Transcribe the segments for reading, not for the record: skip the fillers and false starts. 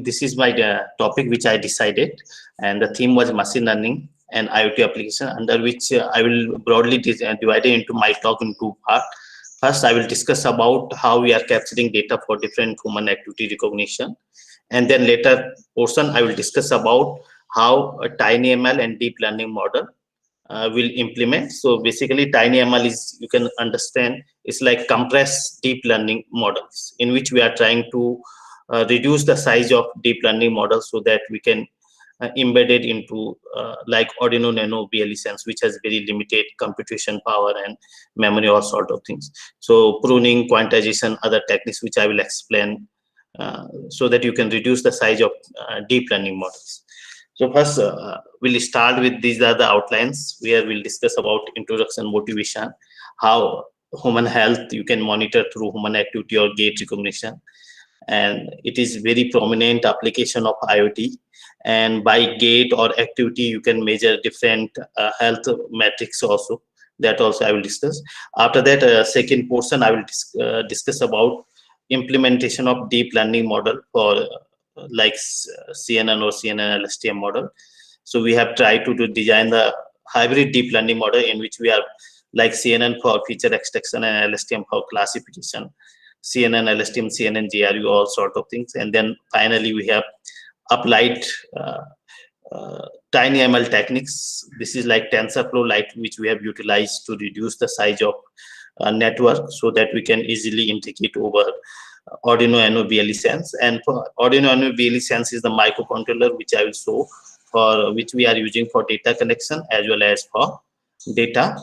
this is my topic which I decided, and the theme was machine learning and IoT application, under which I will broadly divide it into my talk in two parts. First, I will discuss about how we are capturing data for different human activity recognition, and then later portion I will discuss about how a TinyML and deep learning model will implement. So basically, TinyML is, you can understand, it's like compressed deep learning models in which we are trying to reduce the size of deep learning models so that we can embed it into like Arduino Nano BLE Sense, which has very limited computation power and memory, all sort of things. So pruning, quantization, other techniques which I will explain so that you can reduce the size of deep learning models. So first, we'll start with these are the outlines where we'll discuss about introduction, motivation, how human health you can monitor through human activity or gait recognition, and it is very prominent application of IoT. And by gait or activity, you can measure different health metrics also. That also I will discuss. After that, second portion, I will discuss about implementation of deep learning model for like CNN or CNN LSTM model. So we have tried to design the hybrid deep learning model in which we have like CNN for feature extraction and LSTM for classification, CNN, LSTM, CNN, GRU, all sort of things. And then finally we have applied TinyML techniques. This is like TensorFlow Lite, which we have utilized to reduce the size of network so that we can easily integrate over Arduino Nano BLE Sense. And for Arduino Nano BLE Sense is the microcontroller which I will show, for which we are using for data connection as well as for data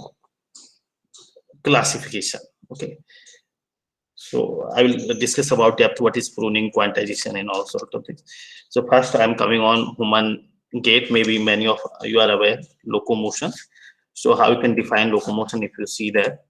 classification. Okay. So I will discuss about depth, what is pruning, quantization, and all sorts of things. So first, I am coming on human gait. Maybe many of you are aware, locomotion. So how you can define locomotion if you see that.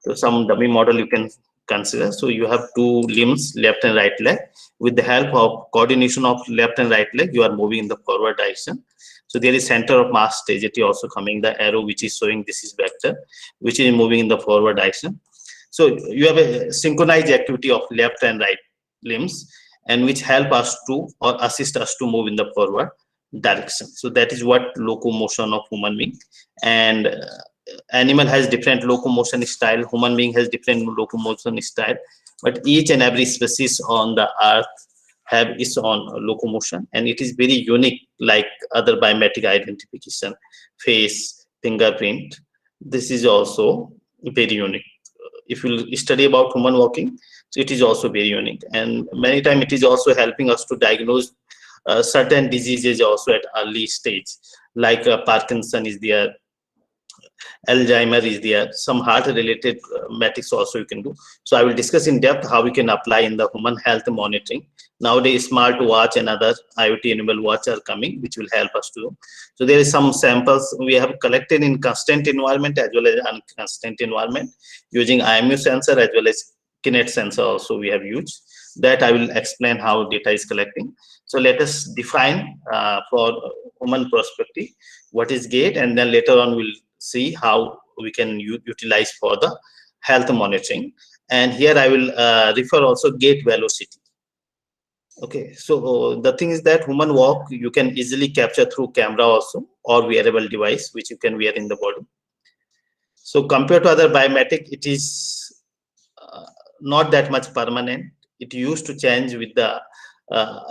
So some dummy model you can consider. So you have two limbs, left and right leg. With the help of coordination of left and right leg, you are moving in the forward direction. So there is center of mass stagity also coming, the arrow which is showing this is vector, which is moving in the forward direction. So you have a synchronized activity of left and right limbs, and which help us to or assist us to move in the forward direction. So that is what locomotion of human being. And animal has different locomotion style, human being has different locomotion style, but each and every species on the earth have its own locomotion, and it is very unique like other biometric identification, face, fingerprint. This is also very unique. If you study about human walking, so it is also very unique, and many times it is also helping us to diagnose certain diseases also at early stage, like Parkinson is there, Alzheimer is there, some heart related metrics also you can do. So I will discuss in depth how we can apply in the human health monitoring. Nowadays smart watch and other IoT enabled watch are coming, which will help us to do. So there is some samples we have collected in constant environment as well as unconstant environment using IMU sensor as well as Kinect sensor also we have used. That I will explain how data is collecting. So let us define for human perspective what is gait, and then later on we'll see how we can utilize for the health monitoring. And here I will refer also gait velocity. Okay, so the thing is that human walk you can easily capture through camera also or wearable device which you can wear in the body. So compared to other biometric, it is not that much permanent. It used to change with the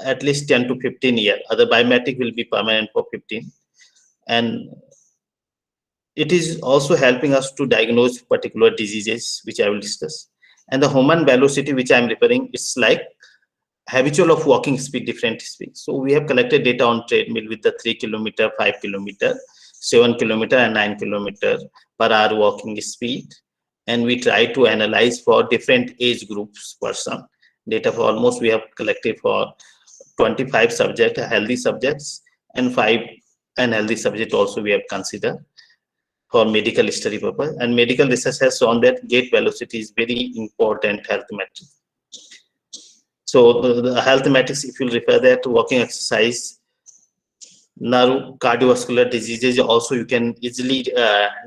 at least 10 to 15 years. Other biometric will be permanent for 15. And it is also helping us to diagnose particular diseases, which I will discuss. And the human velocity, which I am referring, is like habitual of walking speed, different speed. So we have collected data on treadmill with the 3 kilometer, 5 kilometer, 7 kilometer, and 9 kilometer per hour walking speed. And we try to analyze for different age groups person. Data for almost we have collected for 25 subjects, healthy subjects, and 5 unhealthy subjects also we have considered for medical study purpose. And medical research has shown that gait velocity is very important health metric. So the health metrics, if you refer that to walking exercise, nerve, cardiovascular diseases also you can easily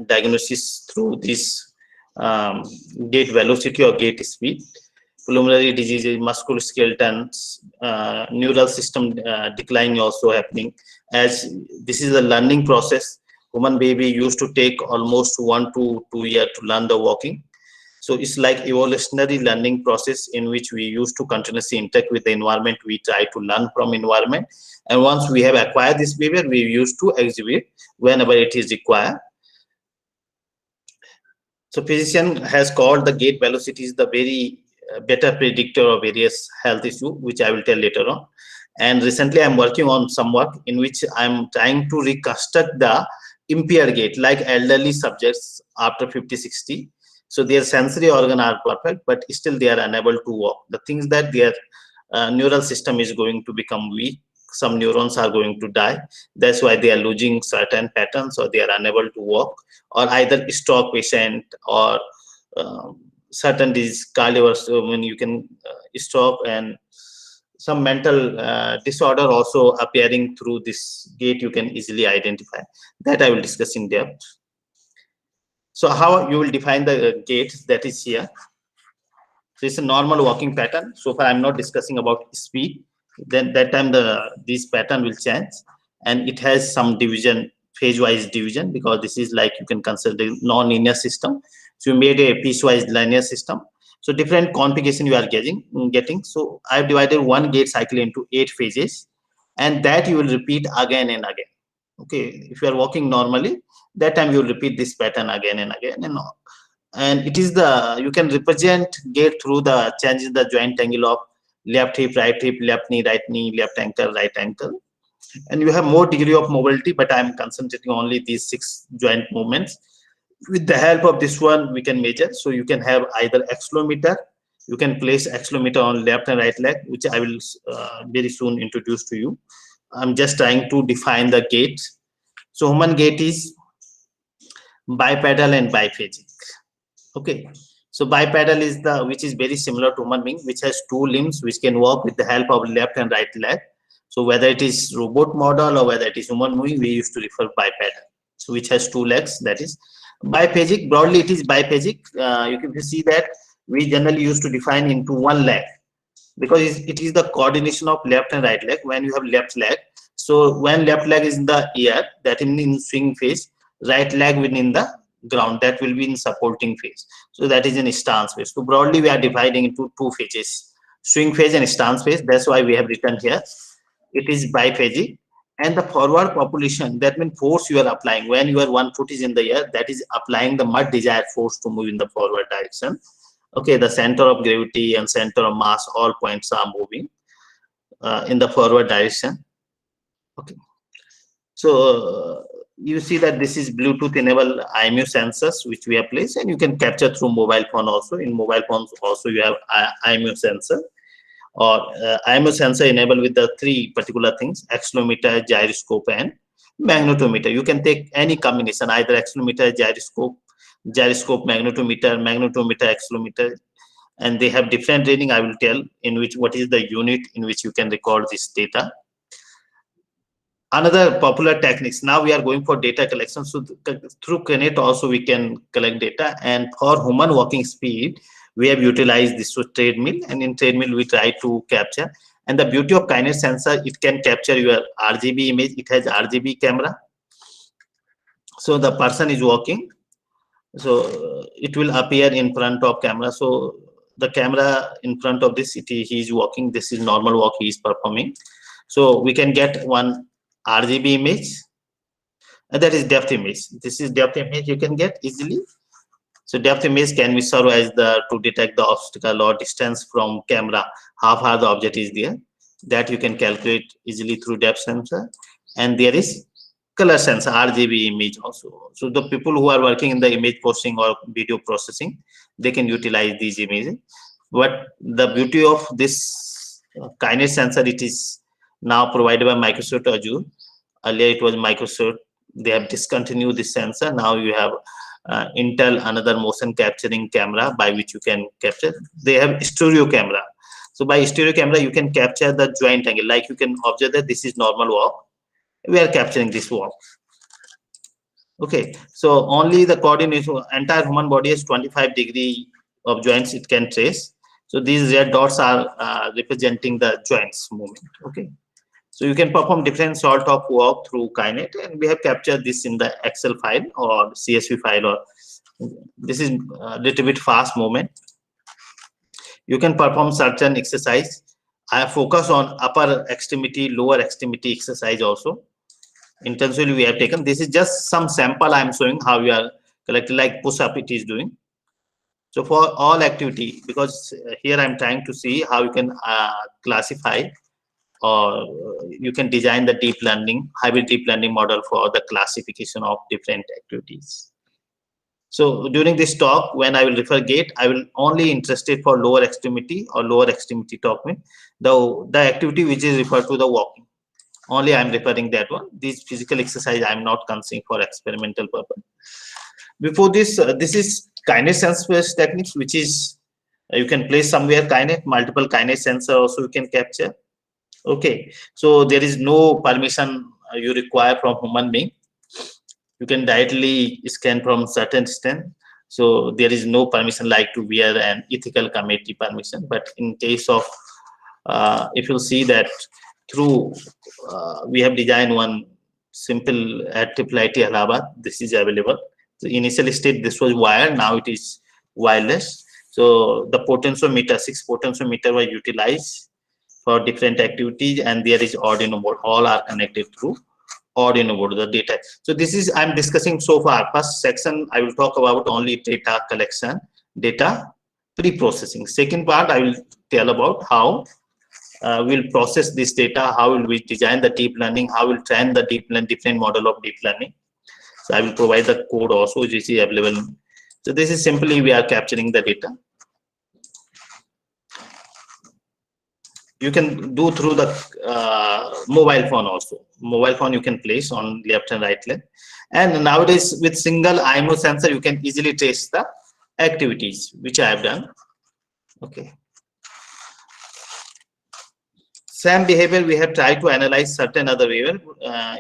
diagnose through this gait velocity or gait speed. pulmonary diseases, musculoskeletal, neural system decline also happening. As this is a learning process, human baby used to take almost 1 to 2 years to learn the walking. So it's like evolutionary learning process in which we used to continuously interact with the environment. We try to learn from environment, and once we have acquired this behavior, we used to exhibit whenever it is required. So physician has called the gait velocity is the very better predictor of various health issue, which I will tell later on. And recently I'm working on some work in which I'm trying to reconstruct the impaired gait, like elderly subjects after 50, 60. So their sensory organ are perfect, but still they are unable to walk. The things that their neural system is going to become weak. Some neurons are going to die. That's why they are losing certain patterns, or they are unable to walk, or either stroke patient, or certain disease cardiovascular, when you can stroke, and some mental disorder also appearing through this gait, you can easily identify. That I will discuss in depth. So how you will define the gait, that is here. So it's a normal walking pattern. So far I'm not discussing about speed. Then that time this pattern will change, and it has some division, phase-wise division, because this is like you can consider non-linear system. So you made a piecewise linear system. So different configuration you are getting. So I've divided one gait cycle into 8 phases, and that you will repeat again and again. Okay, if you are walking normally, that time you will repeat this pattern again and again, and it is the, you can represent gait through the change in the joint angle of left hip, left knee, left ankle, right ankle. And you have more degree of mobility, but I'm concentrating only these 6 joint movements. With the help of this one, we can measure. So you can have either accelerometer, you can place accelerometer on left and right leg, which I will very soon introduce to you. I'm just trying to define the gait. So human gait is bipedal and biphasic. Okay, so bipedal is the, which is very similar to human being, which has 2 limbs which can walk with the help of left and right leg. So whether it is robot model or whether it is human moving, we used to refer bipedal. So which has 2 legs, that is biphasic. Broadly it is biphasic. You can see that we generally used to define into 1 leg, because it is the coordination of left and right leg. When you have left leg, so when left leg is in the air, that in swing phase, right leg within the ground, that will be in supporting phase. So that is in stance phase. So broadly we are dividing into 2 phases, swing phase and stance phase. That's why we have written here it is biphasic. And the forward population, that means force you are applying when your 1 foot is in the air, that is applying the much desired force to move in the forward direction. Okay, the center of gravity and center of mass, all points are moving in the forward direction. Okay, so you see that this is Bluetooth enabled IMU sensors which we have placed, and you can capture through mobile phone also. In mobile phones also you have IMU sensor, or IMU sensor enabled with the 3 particular things: accelerometer, gyroscope, and magnetometer. You can take any combination, either accelerometer, gyroscope, magnetometer, accelerometer, and they have different reading. I will tell in which what is the unit in which you can record this data. Another popular techniques, now we are going for data collection. So through KNET also we can collect data, and for human walking speed we have utilized this treadmill, and in treadmill we try to capture. And the beauty of KNET sensor, it can capture your RGB image. It has RGB camera. So the person is walking, so it will appear in front of camera. So the camera in front of this, he is walking, this is normal walk he is performing. So we can get one RGB image, and that is depth image. This is depth image you can get easily. So depth image can be served as to detect the obstacle or distance from camera, how far the object is there. That you can calculate easily through depth sensor. And there is color sensor, RGB image also. So the people who are working in the image processing or video processing, they can utilize these images. But the beauty of this KNET sensor, it is now provided by Microsoft Azure. Earlier it was Microsoft. They have discontinued this sensor. Now you have Intel, another motion capturing camera by which you can capture. They have stereo camera. So by stereo camera, you can capture the joint angle. Like you can observe that this is normal walk. We are capturing this walk. Okay, so only the coordination, entire human body has 25 degree of joints it can trace. So these red dots are representing the joints movement. Okay. So you can perform different sort of work through Kinet, and we have captured this in the Excel file or CSV file. Or this is a little bit fast movement. You can perform certain exercise. I focus on upper extremity, lower extremity exercise also. Intentionally we have taken. This is just some sample I am showing how you are collecting, like push up it is doing. So for all activity, because here I'm trying to see how you can classify, or you can design the deep learning, hybrid deep learning model for the classification of different activities. So during this talk, when I will refer gait, I will only interested for lower extremity or lower extremity talk mean the activity which is referred to the walking. Only I am referring that one. This physical exercise I am not considering for experimental purpose. Before this, this is Kinet sense-based techniques, which is you can place somewhere Kinet, multiple Kinet sensor also you can capture. Okay, so there is no permission you require from human being. You can directly scan from certain distance. So there is no permission like to wear an ethical committee permission. But in case of, if you see that through, we have designed one simple at IIIT Allahabad, this is available. So initial state this was wired, now it is wireless. So the potentiometer, 6 potentiometer were utilized for different activities, and there is Arduino board. All are connected through Arduino board, the data. So this is I'm discussing so far. First section I will talk about only data collection, data pre-processing. Second part I will tell about how we'll process this data, how will we design the deep learning, how we'll train the deep learning, different model of deep learning. So I will provide the code also which is available. So this is simply we are capturing the data. You can do through the mobile phone also. Mobile phone you can place on left and right leg. And nowadays with single IMO sensor, you can easily trace the activities, which I have done. Okay. Same behavior we have tried to analyze certain other behavior.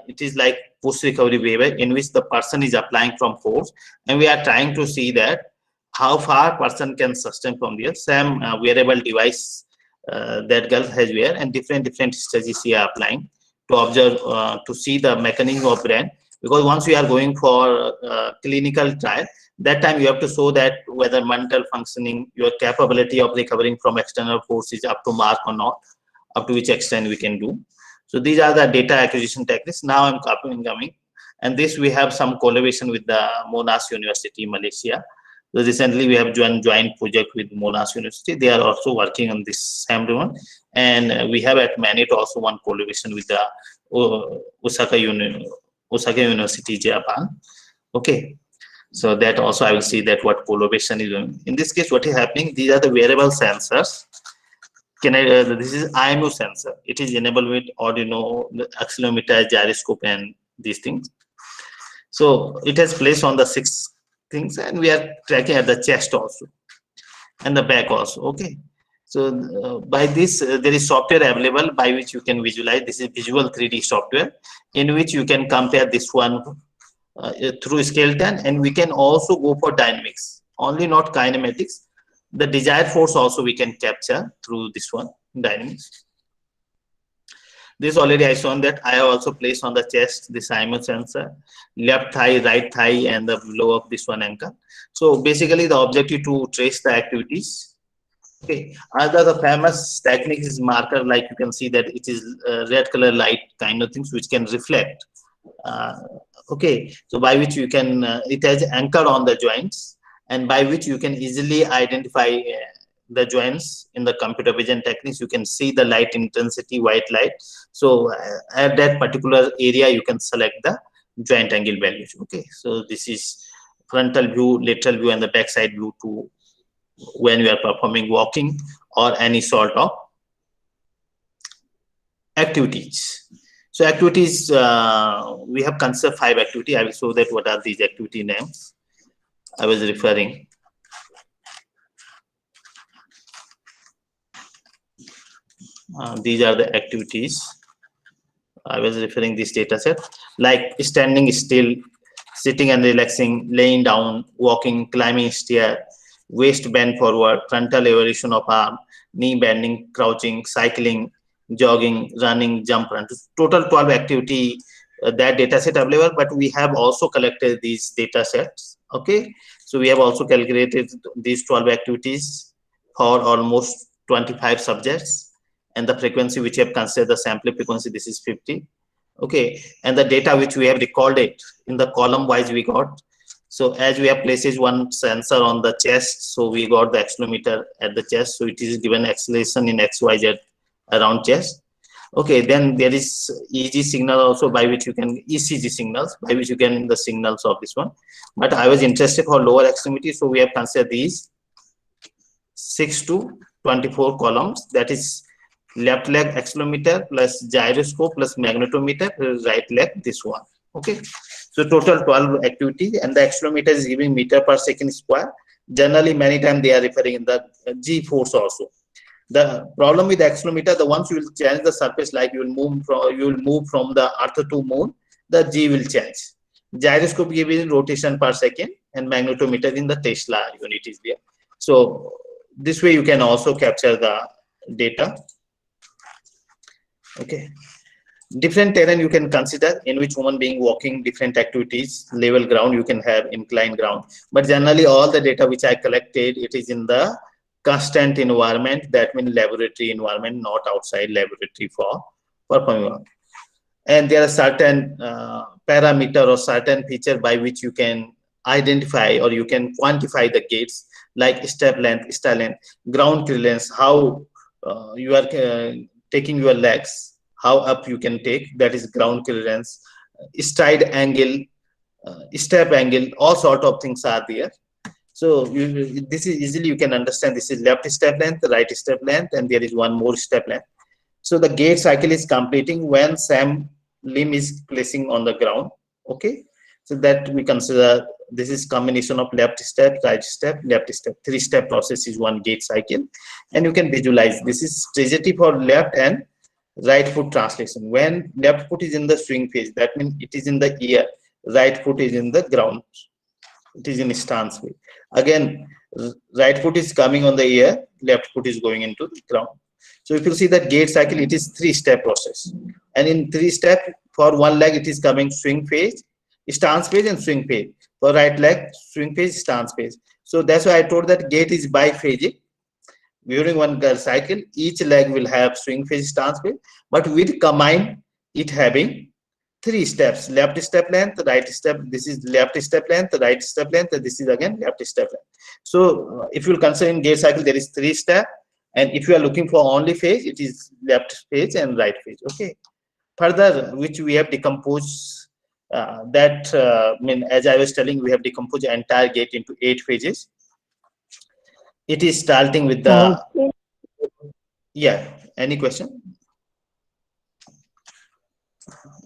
It is like post recovery behavior in which the person is applying from force, and we are trying to see that how far person can sustain from there. Same wearable device that girl has wear, and different strategies we are applying to observe to see the mechanism of brain. Because once we are going for clinical trial, that time you have to show that whether mental functioning, your capability of recovering from external force is up to mark or not, up to which extent we can do. So these are the data acquisition techniques. Now I'm coming, and this we have some collaboration with the Monash University, Malaysia. So recently we have joined project with Monash University. They are also working on this same one, and we have at Manet also one collaboration with the Osaka University, Japan. Okay, so that also I will see that what collaboration is doing. In this case, what is happening? These are the wearable sensors. This is IMU sensor. It is enabled with Arduino, the accelerometer, gyroscope, and these things. So it has placed on the 6 things, and we are tracking at the chest also and the back also. Okay. So by this, there is software available by which you can visualize. This is visual 3D software in which you can compare this one through skeleton, and we can also go for dynamics, only not kinematics. The desired force also we can capture through this one, dynamics. This already I shown that I have also placed on the chest this IMO sensor, left thigh, right thigh, and the below of this one ankle. So basically the objective to trace the activities. Okay, other the famous technique is marker, like you can see that it is red color light kind of things which can reflect. Okay, so by which you can, it has anchor on the joints, and by which you can easily identify the joints in the computer vision techniques. You can see the light intensity, white light. So at that particular area, you can select the joint angle values. Okay, so this is frontal view, lateral view, and the back side view to when you are performing walking or any sort of activities. So activities, we have considered 5 activities. I will show that what are these activity names I was referring. These are the activities I was referring this data set, like standing still, sitting and relaxing, laying down, walking, climbing stair, waist bend forward, frontal elevation of arm, knee bending, crouching, cycling, jogging, running, jump, run. Total 12 activity that data set available, but we have also collected these data sets. Okay, so we have also calculated these 12 activities for almost 25 subjects, and the frequency which we have considered the sample frequency, this is 50. Okay, and the data which we have recorded in the column wise we got. So as we have places one sensor on the chest, so we got the accelerometer at the chest, so it is given acceleration in XYZ around chest. Okay, then there is EG signal also by which you can, ECG signals by which you can the signals of this one. But I was interested for lower extremity, so we have considered these 6 to 24 columns, that is left leg accelerometer plus gyroscope plus magnetometer, right leg this one. Okay, so total 12 activity, and the accelerometer is giving meter per second square. Generally many times they are referring in the G force also. The problem with the accelerometer, the once you will change the surface, like you will move from the earth to moon, the G will change. Gyroscope giving rotation per second, and magnetometer in the Tesla unit is there. So this way you can also capture the data. Okay, different terrain you can consider in which human being walking different activities. Level ground, you can have inclined ground, but generally all the data which I collected, it is in the constant environment, that means laboratory environment, not outside laboratory for performing. And there are certain parameter or certain feature by which you can identify or you can quantify the gates, like step length, style length, ground clearance, how you are taking your legs, how up you can take, that is ground clearance, stride angle, step angle, all sort of things are there. So this is easily you can understand, this is left step length, right step length, and there is one more step length. So the gait cycle is completing when same limb is placing on the ground. Okay, so that we consider this is combination of left step, right step, left step. 3-step process is one gait cycle, and you can visualize this is trajectory for left and right foot translation. When left foot is in the swing phase, that means it is in the air, right foot is in the ground, it is in stance phase. Again, right foot is coming on the air, left foot is going into the ground. So if you see that gait cycle, it is 3-step process, and in 3-step, for one leg it is coming swing phase, stance phase, and swing phase. For right leg, swing phase, stance phase. So that's why I told that gait is biphasic. During one cycle, each leg will have swing phase, stance phase, but with combine it having 3 steps: left step length, right step, this is left step length, right step length, and this is again left step length. So if you consider in gait cycle, there is 3 step, and if you are looking for only phase, it is left phase and right phase. Okay, further, which we have decomposed as I was telling, we have decomposed the entire gait into 8 phases. It is starting with the yeah. Any question?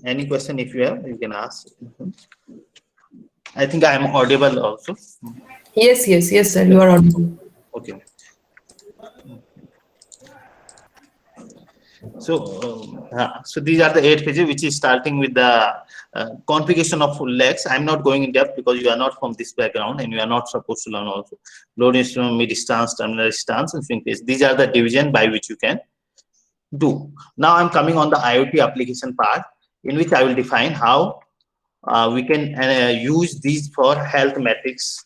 Any question if you have, you can ask. I think I am audible also. Yes, sir. You are audible. Okay. So these are the 8 phases, which is starting with the configuration of legs. I'm not going in depth because you are not from this background and you are not supposed to learn also. Load instrument, mid stance, terminal stance, and swing phase. These are the division by which you can do. Now I'm coming on the IoT application part, in which I will define how we can use these for health metrics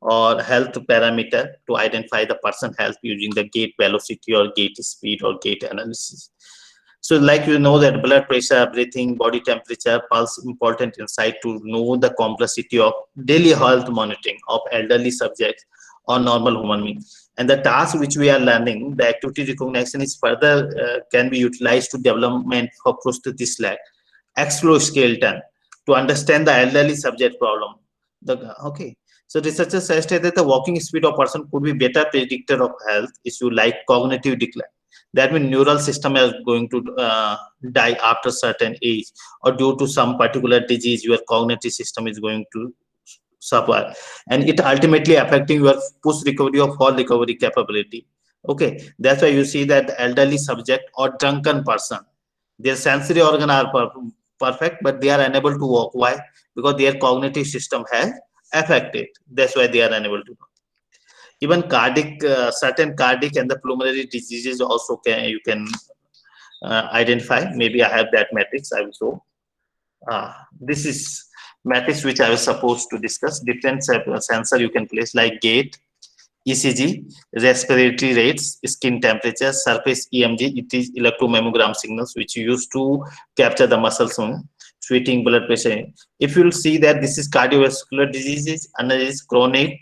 or health parameter to identify the person health using the gait velocity or gait speed or gait analysis. So like you know that blood pressure, breathing, body temperature, pulse, important insight to know the complexity of daily health monitoring of elderly subjects or normal human beings. And the task which we are learning, the activity recognition is further can be utilized to development for prosthesis leg, exoskeleton, to understand the elderly subject problem. Okay. So researchers suggested that the walking speed of person could be better predictor of health issue like cognitive decline. That means neural system is going to die after certain age, or due to some particular disease, your cognitive system is going to suffer, and it ultimately affecting your post recovery or fall recovery capability. Okay, that's why you see that the elderly subject or drunken person, their sensory organ are perfect, but they are unable to walk. Why? Because their cognitive system has affected. That's why they are unable to walk. Even cardiac, certain cardiac and the pulmonary diseases also you can identify. Maybe I have that matrix, I will show. This is matrix which I was supposed to discuss. Different sensor you can place like gait, ECG, respiratory rates, skin temperature, surface EMG. It is electromyogram signals which you use to capture the muscle tone, sweating, blood pressure. If you will see that this is cardiovascular diseases, another is chronic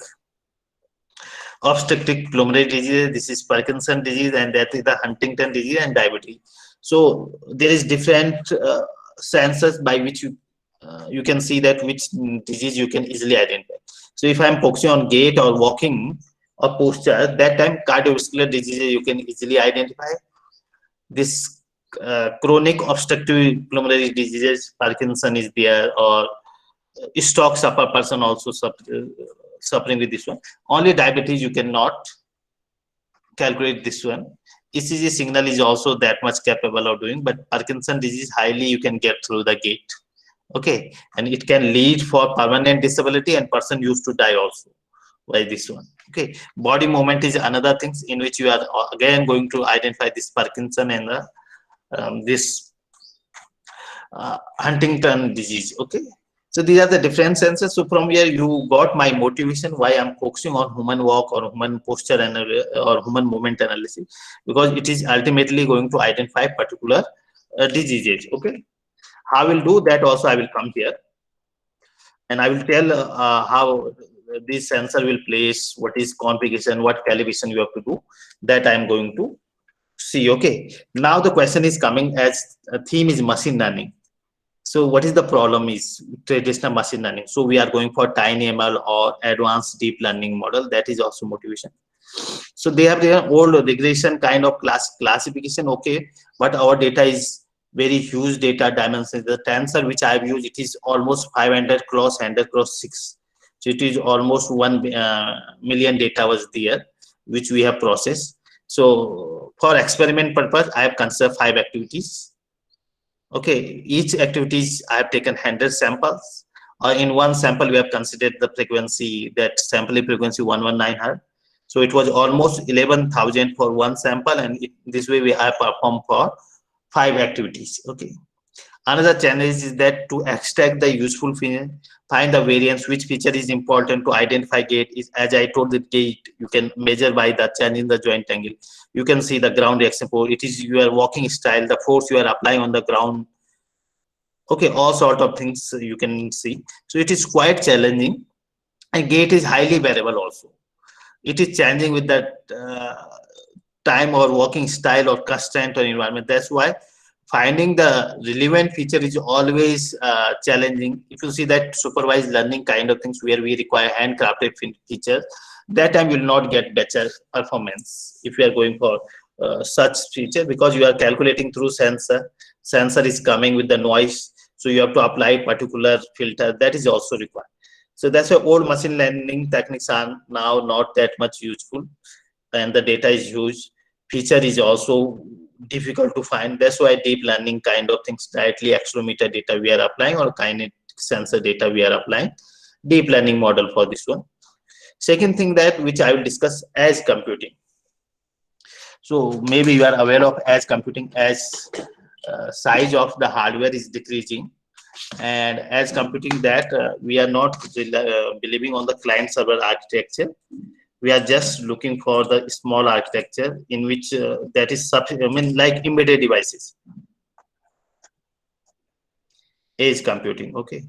obstructive pulmonary disease, this is Parkinson disease, and that is the Huntington disease and diabetes. So there is different sensors by which you can see that which disease you can easily identify. So if I'm focusing on gait or walking or posture, that time cardiovascular diseases you can easily identify. This chronic obstructive pulmonary diseases, Parkinson is there, or stroke suffer person also suffering with this one. Only diabetes you cannot calculate this one. ECG signal is also that much capable of doing, but Parkinson disease highly you can get through the gait. Okay, and it can lead for permanent disability and person used to die also by this one. Okay, body movement is another things in which you are again going to identify this Parkinson and this Huntington disease. Okay, so these are the different senses. So from here you got my motivation why I'm focusing on human walk or human posture or human movement analysis, because it is ultimately going to identify particular diseases. Okay, how I will do that also I will come here, and I will tell how this sensor will place, what is configuration, what calibration you have to do. That I am going to see. Okay, now the question is coming as a theme is machine learning. So what is the problem is traditional machine learning. So we are going for TinyML or advanced deep learning model. That is also motivation. So they have their old regression kind of classification. Okay, but our data is very huge data dimensions. The tensor which I have used, it is almost 500 cross 100 cross 6. So it is almost 1 million data was there, which we have processed. So for experiment purpose, I have considered 5 activities. Okay, each activities I have taken 100 samples. In one sample, we have considered the frequency, that sampling frequency 119 Hz. So it was almost 11,000 for one sample, and this way we have performed for 5 activities. Okay. Another challenge is that to extract the useful feature, find the variance, which feature is important to identify gait is, as I told, the gait you can measure by the change in the joint angle. You can see the ground reaction force. It is your walking style, the force you are applying on the ground. Okay, all sort of things you can see. So it is quite challenging, and gait is highly variable also. It is changing with that time or walking style or constraint or environment. That's why finding the relevant feature is always challenging. If you see that supervised learning kind of things where we require handcrafted features, that time you will not get better performance if you are going for such feature, because you are calculating through sensor is coming with the noise, so you have to apply particular filter. That is also required. So that's why old machine learning techniques are now not that much useful, and the data is huge. Feature is also difficult to find. That's why deep learning kind of things, directly accelerometer data we are applying or kinetic sensor data we are applying. Deep learning model for this one. Second thing that which I will discuss, edge computing. So maybe you are aware of edge computing, as size of the hardware is decreasing, and as computing that we are not believing on the client server architecture. We are just looking for the small architecture in which that is like embedded devices, edge computing. Okay,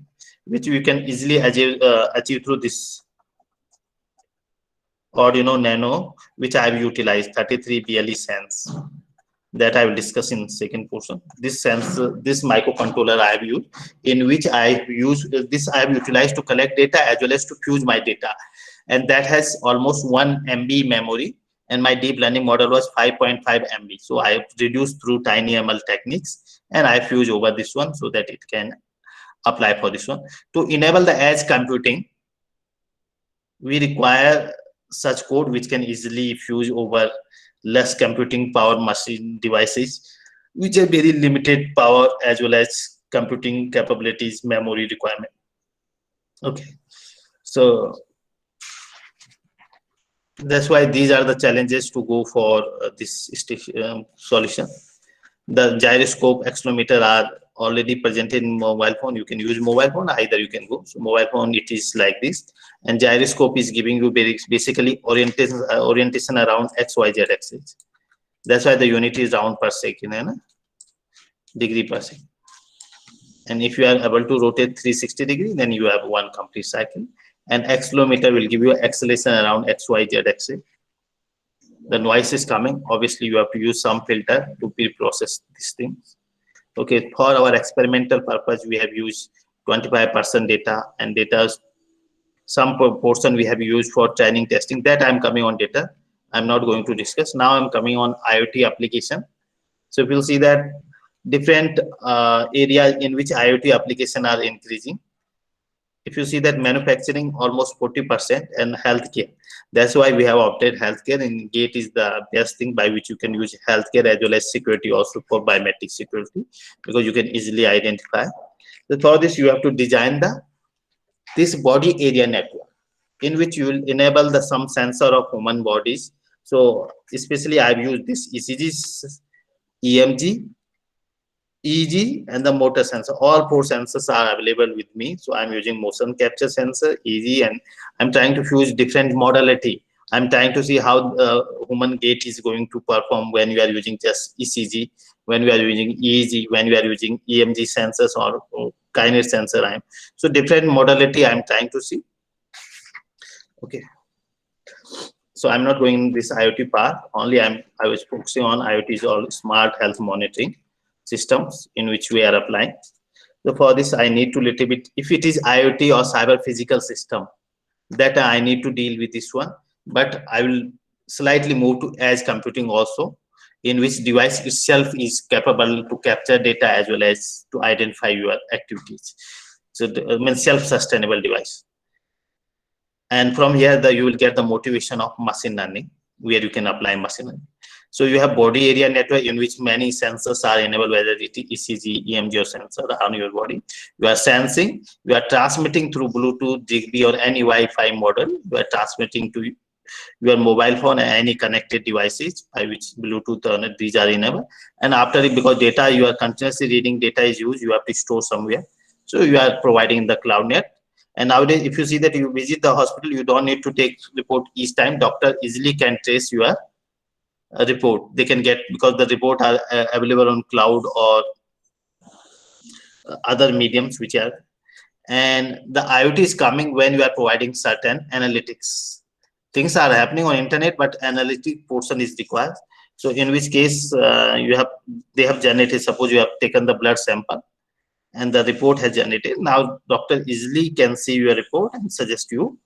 which we can easily achieve through this Arduino Nano, which I have utilized 33 BLE sense. That I will discuss in second portion. This sensor, this microcontroller I have used, in which I use this I have utilized to collect data as well as to fuse my data, and that has almost 1 MB memory, and my deep learning model was 5.5 MB. So I have reduced through TinyML techniques, and I fuse over this one so that it can apply for this one. To enable the edge computing, we require such code which can easily fuse over less computing power machine devices, which have very limited power as well as computing capabilities, memory requirement. Okay, so That's why these are the challenges to go for this solution. The gyroscope, accelerometer are already present in mobile phone. You can use mobile phone, either you can go. So mobile phone, it is like this, and gyroscope is giving you basically orientation around XYZ axis. That's why the unit is round per second, and degree per second. And if you are able to rotate 360 degree, then you have one complete cycle. And accelerometer will give you acceleration around XYZ axis. The noise is coming. Obviously, you have to use some filter to pre-process these things. Okay, for our experimental purpose, we have used 25% data, and data, some portion we have used for training testing. That I'm coming on data. I'm not going to discuss. Now I'm coming on IoT application. So we'll see that different areas in which IoT application are increasing. If you see that manufacturing almost 40% and healthcare, that's why we have opted healthcare, and GATE is the best thing by which you can use healthcare as well as security also for biometric security, because you can easily identify. So for this, you have to design this body area network in which you will enable the some sensor of human bodies. So especially I've used this ECG, EMG, EEG, and the motor sensor. All four sensors are available with me. So I'm using motion capture sensor, EEG, and I'm trying to fuse different modality. I'm trying to see how human gait is going to perform when you are using just ECG, when we are using EEG, when we are using EMG sensors or kinase sensor. So different modality I'm trying to see. Okay. So I'm not going this IoT part. Only I was focusing on IoT is all smart health monitoring systems in which we are applying. So for this, I need to little bit, if it is IoT or cyber physical system, that I need to deal with this one. But I will slightly move to edge computing also, in which device itself is capable to capture data as well as to identify your activities. So I mean self-sustainable device. And from here, you will get the motivation of machine learning, where you can apply machine learning. So you have body area network in which many sensors are enabled, whether it is ECG, EMG, or sensor on your body. You are sensing, you are transmitting through Bluetooth, Zigbee, or any Wi-Fi model. You are transmitting to your mobile phone and any connected devices by which Bluetooth or these are enabled. And after it, because data, you are continuously reading data is used, you have to store somewhere. So you are providing the cloud net. And nowadays, if you see that you visit the hospital, you don't need to take report each time. Doctor easily can trace your report. They can get, because the report are available on cloud or other mediums which are. And the IoT is coming when you are providing certain analytics. Things are happening on internet, but analytic portion is required. So in which case they have generated, suppose you have taken the blood sample and the report has generated. Now doctor easily can see your report and suggest you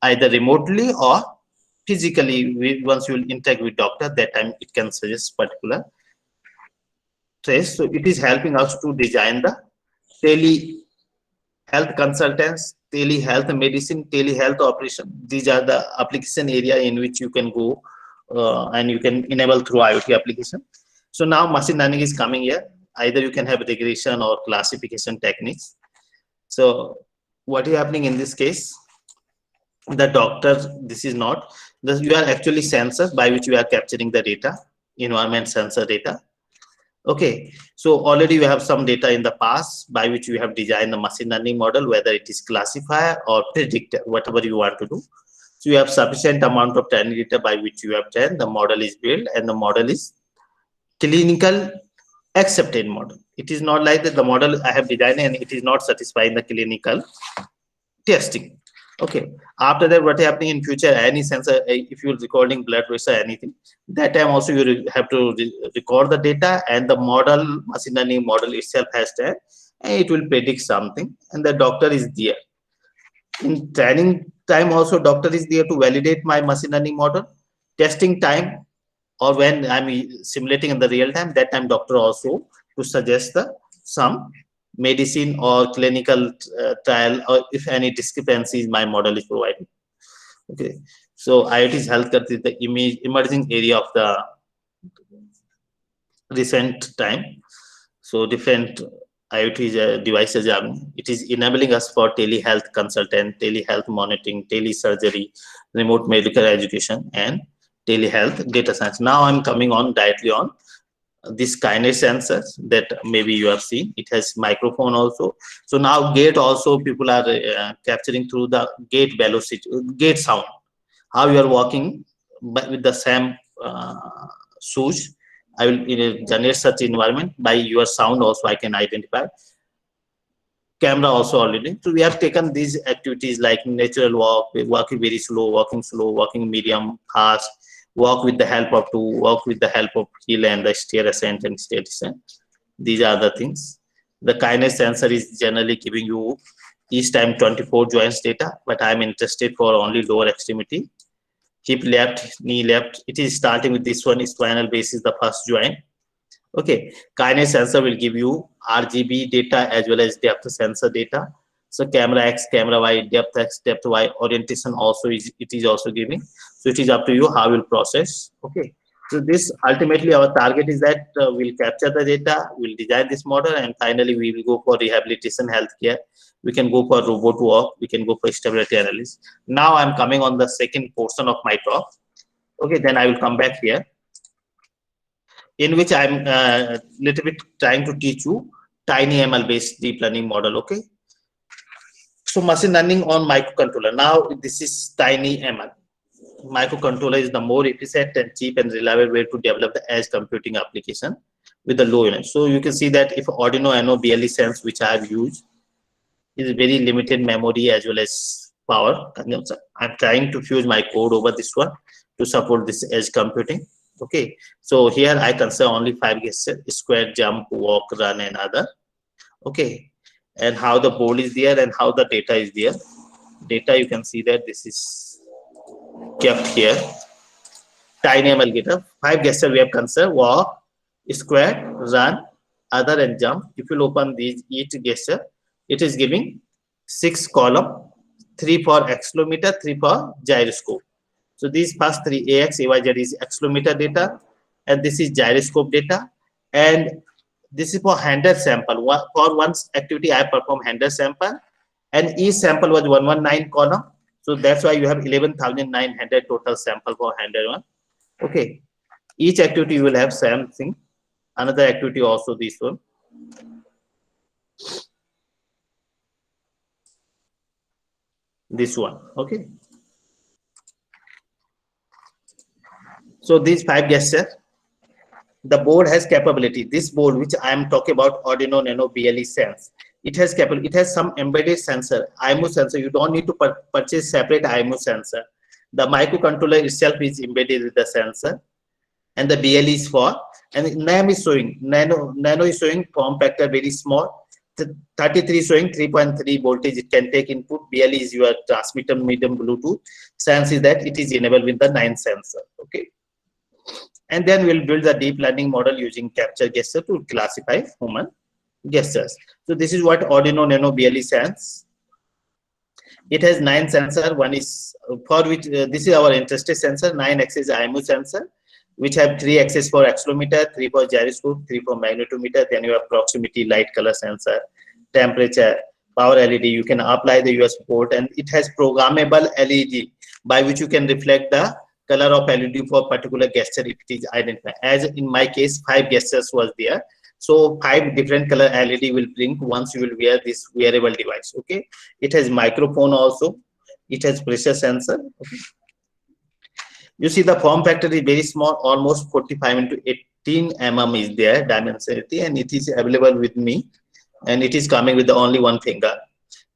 either remotely or physically. Once you will interact with doctor, that time it can suggest particular trace. So it is helping us to design the telehealth consultants, telehealth medicine, telehealth operation. These are the application area in which you can go and you can enable through IoT application. So now machine learning is coming here. Either you can have regression or classification techniques. So what is happening in this case? The doctor, this is not, you are actually sensors by which you are capturing the data, environment sensor data. Okay, so already you have some data in the past by which you have designed the machine learning model, whether it is classifier or predictor, whatever you want to do. So you have sufficient amount of training data by which you have trained, the model is built, and the model is clinical accepted model. It is not like that the model I have designed and it is not satisfying the clinical testing. Okay, after that, what is happening in future, any sensor, if you're recording blood pressure, anything, that time also you have to record the data, and the model, machine learning model itself has that, and it will predict something, and the doctor is there. In training time also, doctor is there to validate my machine learning model. Testing time, or when I'm simulating in the real time, that time doctor also to suggest the some medicine or clinical trial, or if any discrepancies my model is providing. Okay, so IoT is healthcare is the emerging area of the recent time. So different IoT devices. It is enabling us for telehealth consultant, telehealth monitoring, telesurgery, remote medical education, and telehealth data science. Now I'm coming on directly on this kinase sensors that maybe you have seen. It has microphone also. So now gate also people are capturing through the gate velocity, gate sound. How you are walking but with the same shoes. I will generate such environment by your sound also. I can identify camera also already. So we have taken these activities like natural walk, walking very slow, walking medium, fast, walk with the help of two, walk with the help of hill and the stair ascent and stair descent. These are the things. The kinase sensor is generally giving you each time 24 joints data, but I'm interested for only lower extremity. Hip left, knee left. It is starting with this one, spinal base is the first joint. Okay, kinase sensor will give you RGB data as well as depth sensor data. So camera X, camera Y, depth X, depth Y, orientation also it is also giving. So it is up to you how you will process. Okay, so this ultimately our target is that we'll capture the data, we'll design this model, and finally we will go for rehabilitation healthcare. We can go for robot walk, we can go for stability analysis. Now I'm coming on the second portion of my talk. Okay, then I will come back here, in which I'm little bit trying to teach you TinyML based deep learning model. Okay, so machine learning on microcontroller. Now this is TinyML. Microcontroller is the more efficient and cheap and reliable way to develop the edge computing application with the low unit. So you can see that if Arduino Nano BLE Sense, which I have used, is very limited memory as well as power consumption. I'm trying to fuse my code over this one to support this edge computing. Okay, so here I consider only 5 gestures: square, jump, walk, run, and other. Okay, and how the board is there and how the data is there. Data, you can see that this is kept here. TinyML data, 5 gestures we have considered: walk, square, run, other, and jump. If you open these each gesture, it is giving 6 column, 3 for accelerometer, 3 for gyroscope. So these first 3, AX, AYZ, is accelerometer data, and this is gyroscope data, and this is for 100 sample. For one activity, I perform 100 sample, and each sample was 119 column. So that's why you have 11,900 total sample for 101. Okay, each activity you will have same thing. Another activity also this one. This one. Okay. So these 5 gestures, the board has capability. This board, which I am talking about, Arduino Nano BLE Sense, it has capability. It has some embedded sensor, IMU sensor. You don't need to purchase separate IMU sensor. The microcontroller itself is embedded with the sensor, and the BLE is for. And NAM is showing, Nano is showing form factor very small. 33 showing 3.3 voltage it can take input. BLE is your transmitter medium Bluetooth. Sense is that it is enabled with the 9 sensor. Okay. And then we'll build the deep learning model using capture gesture to classify human gestures. So this is what Arduino Nano BLE Sense. It has 9 sensor. One is for which this is our interested sensor. 9 axis IMU sensor, which have 3 axis for accelerometer, 3 for gyroscope, 3 for magnetometer. Then you have proximity, light, color sensor, temperature, power LED. You can apply the US port, and it has programmable LED by which you can reflect the color of LED for particular gesture if it is identified. As in my case, 5 gestures was there. So 5 different color LED will blink once you will wear this wearable device. Okay. It has microphone also. It has pressure sensor. Okay. You see the form factor is very small, almost 45 into 18 mm is there dimensionality, and it is available with me, and it is coming with the only one finger.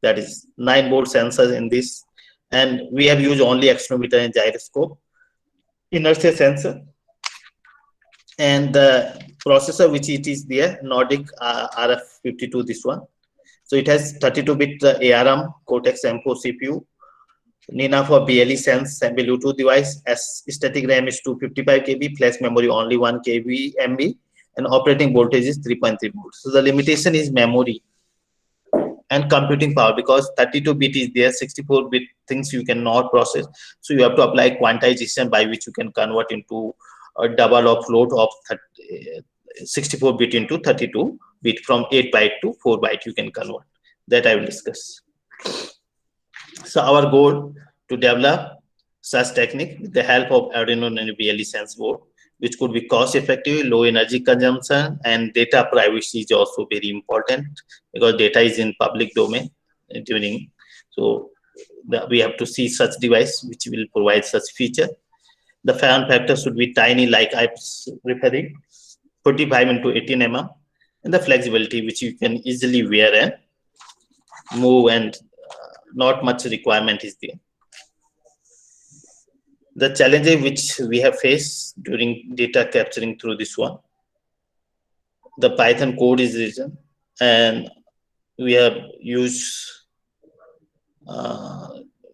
That is 9 volt sensors in this, and we have used only accelerometer and gyroscope. Inertia sensor, and the processor which it is there, Nordic RF52, this one. So it has 32-bit ARM Cortex M4 CPU, Nina for BLE Sense and Bluetooth device, as static RAM is 255 KB, flash memory only 1 KB MB, and operating voltage is 3.3 volts. So the limitation is memory and computing power, because 32-bit is there, 64-bit things you cannot process. So you have to apply quantization by which you can convert into a double or float of 64-bit into 32-bit, from 8 byte to 4 byte you can convert. That I will discuss. So our goal to develop such technique with the help of Arduino Nano BLE Sense board, which could be cost effective, low energy consumption, and data privacy is also very important because data is in public domain during. So we have to see such device which will provide such feature. The form factor should be tiny, like I was referring, 45 into 18 mm, and the flexibility which you can easily wear and move, and not much requirement is there. The challenges which we have faced during data capturing through this one, the Python code is written, and we have used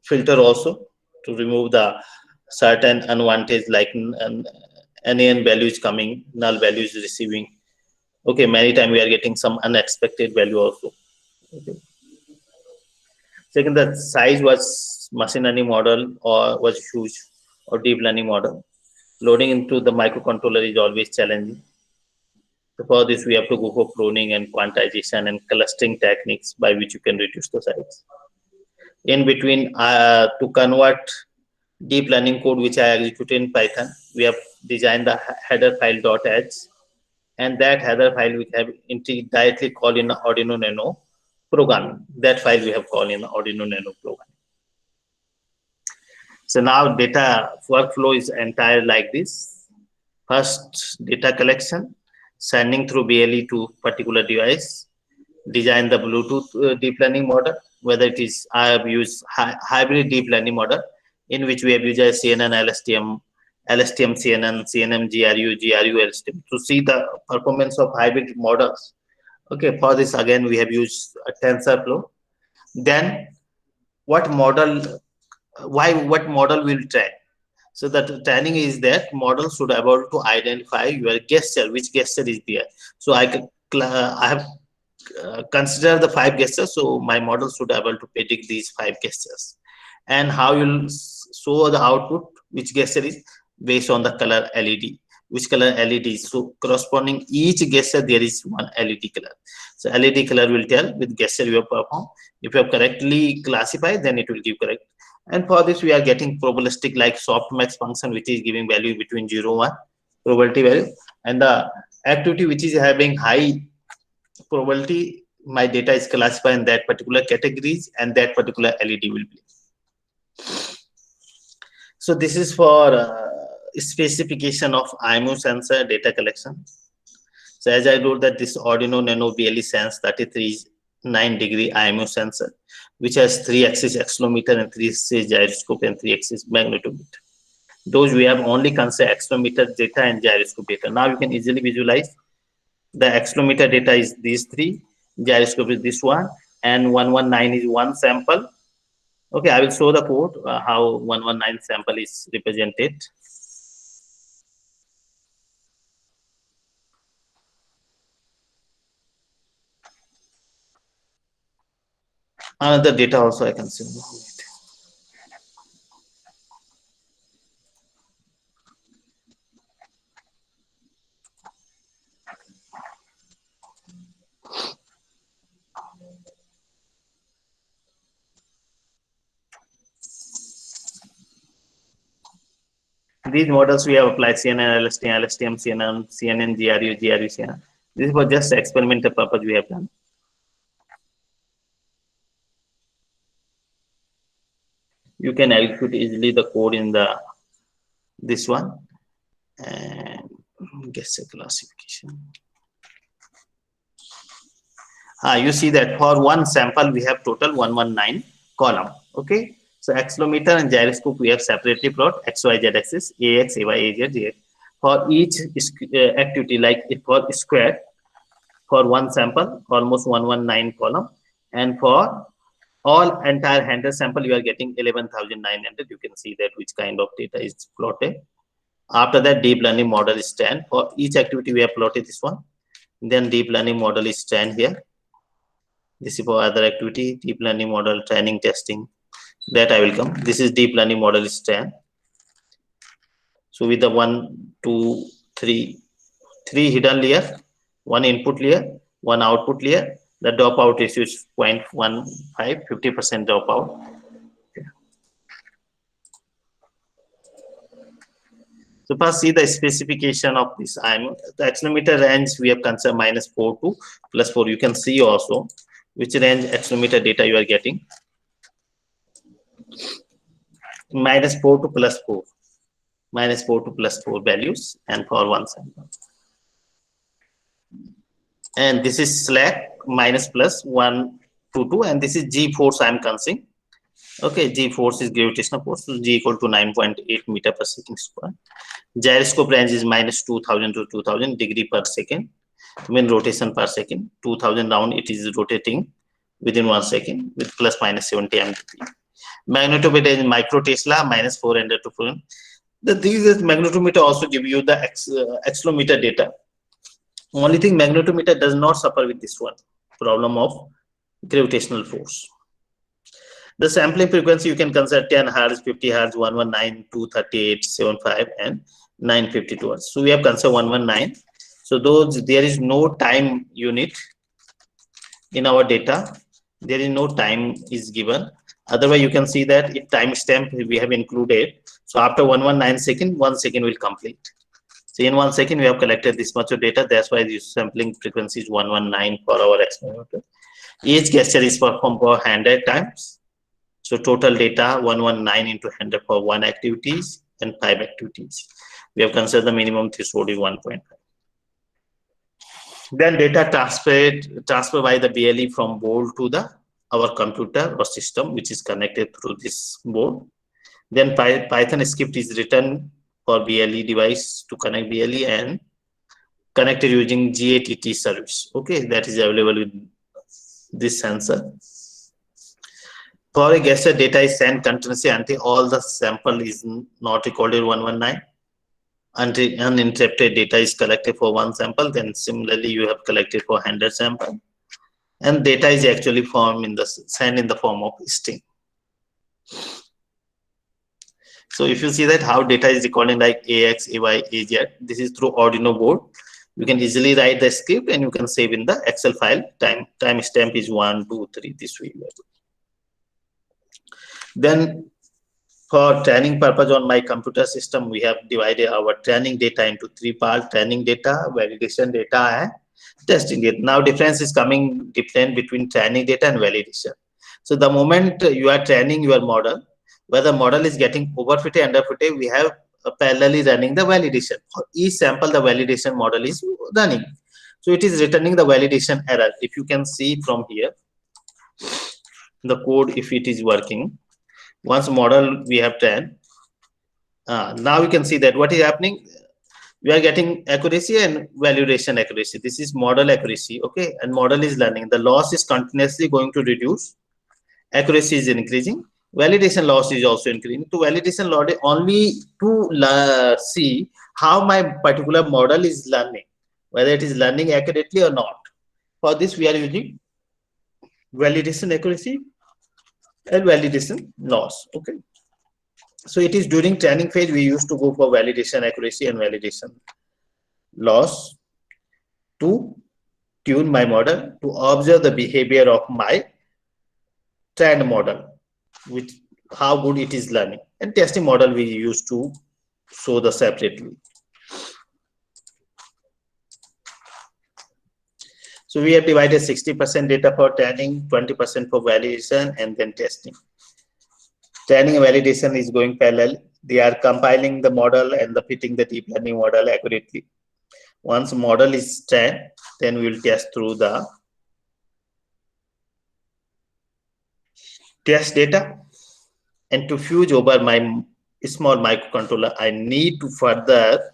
filter also to remove the certain unwanted, like NaN values coming, null values receiving. Okay, many times we are getting some unexpected value also. Okay. Second, the size was machine learning model or was huge, or deep learning model. Loading into the microcontroller is always challenging. So for this, we have to go for pruning and quantization and clustering techniques by which you can reduce the size. In between, to convert deep learning code which I executed in Python, we have designed the header file.h, and that header file we have directly called in Arduino Nano programming. That file we have called in Arduino Nano programming. So now data workflow is entire like this. First, data collection, sending through BLE to particular device, design the Bluetooth deep learning model, whether it is, I have used hybrid deep learning model, in which we have used CNN, LSTM, CNN, CNN, GRU, LSTM, to see the performance of hybrid models. Okay, for this again we have used a TensorFlow. Then what model will train? So the training is that model should be able to identify your gesture, which gesture is there. So I have considered the 5 gestures, so my model should be able to predict these 5 gestures. And how you'll show the output, which gesture is based on the color LED, which color LED is. So corresponding each gesture there is one LED color. So LED color will tell with gesture you have performed. If you have correctly classified, then it will give correct. And for this, we are getting probabilistic like softmax function, which is giving value between 0 1 probability value, and the activity which is having high probability, my data is classified in that particular categories, and that particular LED will be. So this is for specification of IMU sensor data collection. So as I told that this Arduino Nano BLE Sense 33.9° IMU sensor, which has 3-axis accelerometer and 3-axis gyroscope and 3-axis magnetometer. Those we have only considered accelerometer data and gyroscope data. Now you can easily visualize the accelerometer data is these 3, gyroscope is this one, and 119 is one sample. Okay, I will show the code how 119 sample is represented. Another data also I can see. These models we have applied CNN, LSTM, CNN, GRU, CNN. This was just experimental purpose we have done. You can execute easily the code in this one and get the classification. You see that for one sample we have total 119 column. Okay, so accelerometer and gyroscope we have separately plot x, y, z axis, ax, ay, az, z. For each activity, like for square, for one sample almost 119 column, and for all entire handler sample you are getting 11,900. You can see that which kind of data is plotted. After that, deep learning model is trained. For each activity we have plotted this one, then deep learning model is trained here. This is for other activity, deep learning model training testing, that I will come. This is deep learning model is trained. So with the 1 2 3 3 hidden layer, 1 input layer, 1 output layer. The dropout ratio is 0.15, 50% dropout. So first see the specification of this. The accelerometer range we have considered -4 to +4. You can see also which range accelerometer data you are getting. -4 to +4. -4 to +4 values, and for one sample. And this is slack -+1 to 2, and this is G force I am considering. Okay, G force is gravitational force, so G equal to 9.8 meter per second square. Gyroscope range is -2000 to 2000 degree per second. Mean rotation per second, 2000 round it is rotating within 1 second with ±70 MDP. Magnetometer is micro Tesla, -400 to 400. These magnetometer also give you the accelerometer data. Only thing, magnetometer does not suffer with this one problem of gravitational force. The sampling frequency you can consider 10 Hz, 50 Hz, 119, 238, 75, and 952 Hz. So we have considered 119. So those, there is no time unit in our data. There is no time is given. Otherwise, you can see that if time stamp we have included. So after 119 second, 1 second will complete. So in 1 second, we have collected this much of data. That's why the sampling frequency is 119 for our accelerometer. Each gesture is performed for 100 times. So total data 119 into 100 for 1 activities and 5 activities. We have considered the minimum threshold is 1.5. Then data transferred by the BLE from board to our computer or system, which is connected through this board. Then Python script is written for BLE device to connect BLE and connected using GATT service. Okay, that is available with this sensor. For a gesture, data is sent continuously until all the sample is not recorded 119. Until uninterrupted data is collected for 1 sample, then similarly you have collected for 100 sample, and data is actually sent in the form of string. So if you see that how data is recorded like AX, AY, AZ, this is through Arduino board. You can easily write the script and you can save in the Excel file. Time stamp is 1, 2, 3. This way. Then for training purpose on my computer system, we have divided our training data into 3 parts: training data, validation data, and testing data. Now difference is coming different between training data and validation. So the moment you are training your model, whether model is getting overfitted, underfitted, we have parallelly running the validation. For each sample, the validation model is running. So it is returning the validation error. If you can see from here, the code, if it is working. Once model we have trained, now you can see that what is happening. We are getting accuracy and validation accuracy. This is model accuracy, okay, and model is learning. The loss is continuously going to reduce. Accuracy is increasing. Validation loss is also increasing. To validation loss only to see how my particular model is learning, whether it is learning accurately or not. For this, we are using validation accuracy and validation loss. Okay, so it is during training phase we used to go for validation accuracy and validation loss to tune my model, to observe the behavior of my trained model, with how good it is learning. And testing model we used to show the separately. So we have divided 60% data for training, 20% for validation, and then testing. Training and validation is going parallel. They are compiling the model and fitting the deep learning model accurately. Once model is trained, then we will test through the test data. And to fuse over my small microcontroller, I need to further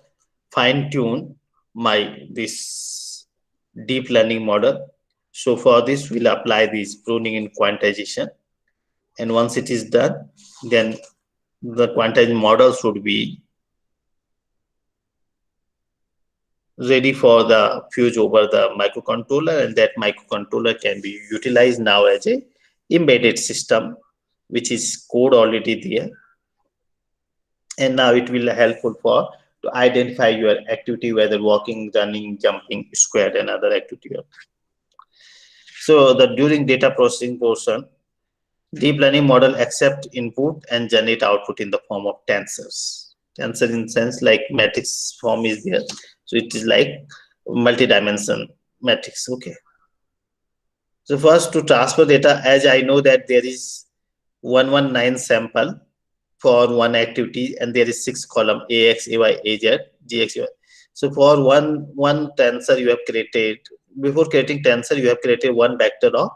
fine tune this deep learning model. So for this, we'll apply this pruning and quantization. And once it is done, then the quantized model should be ready for the fuse over the microcontroller, and that microcontroller can be utilized now as a embedded system, which is code already there. And now it will be helpful for to identify your activity, whether walking, running, jumping, squat, and other activity. So the during data processing portion, deep learning model accept input and generate output in the form of tensors. Tensor in sense like matrix form is there. So it is like multi-dimension matrix. Okay. So first to transfer data, as I know that there is 119 sample for one activity and there is 6 column AX, AY, AZ, GX, AY. So for one tensor you have created, before creating tensor you have created one vector of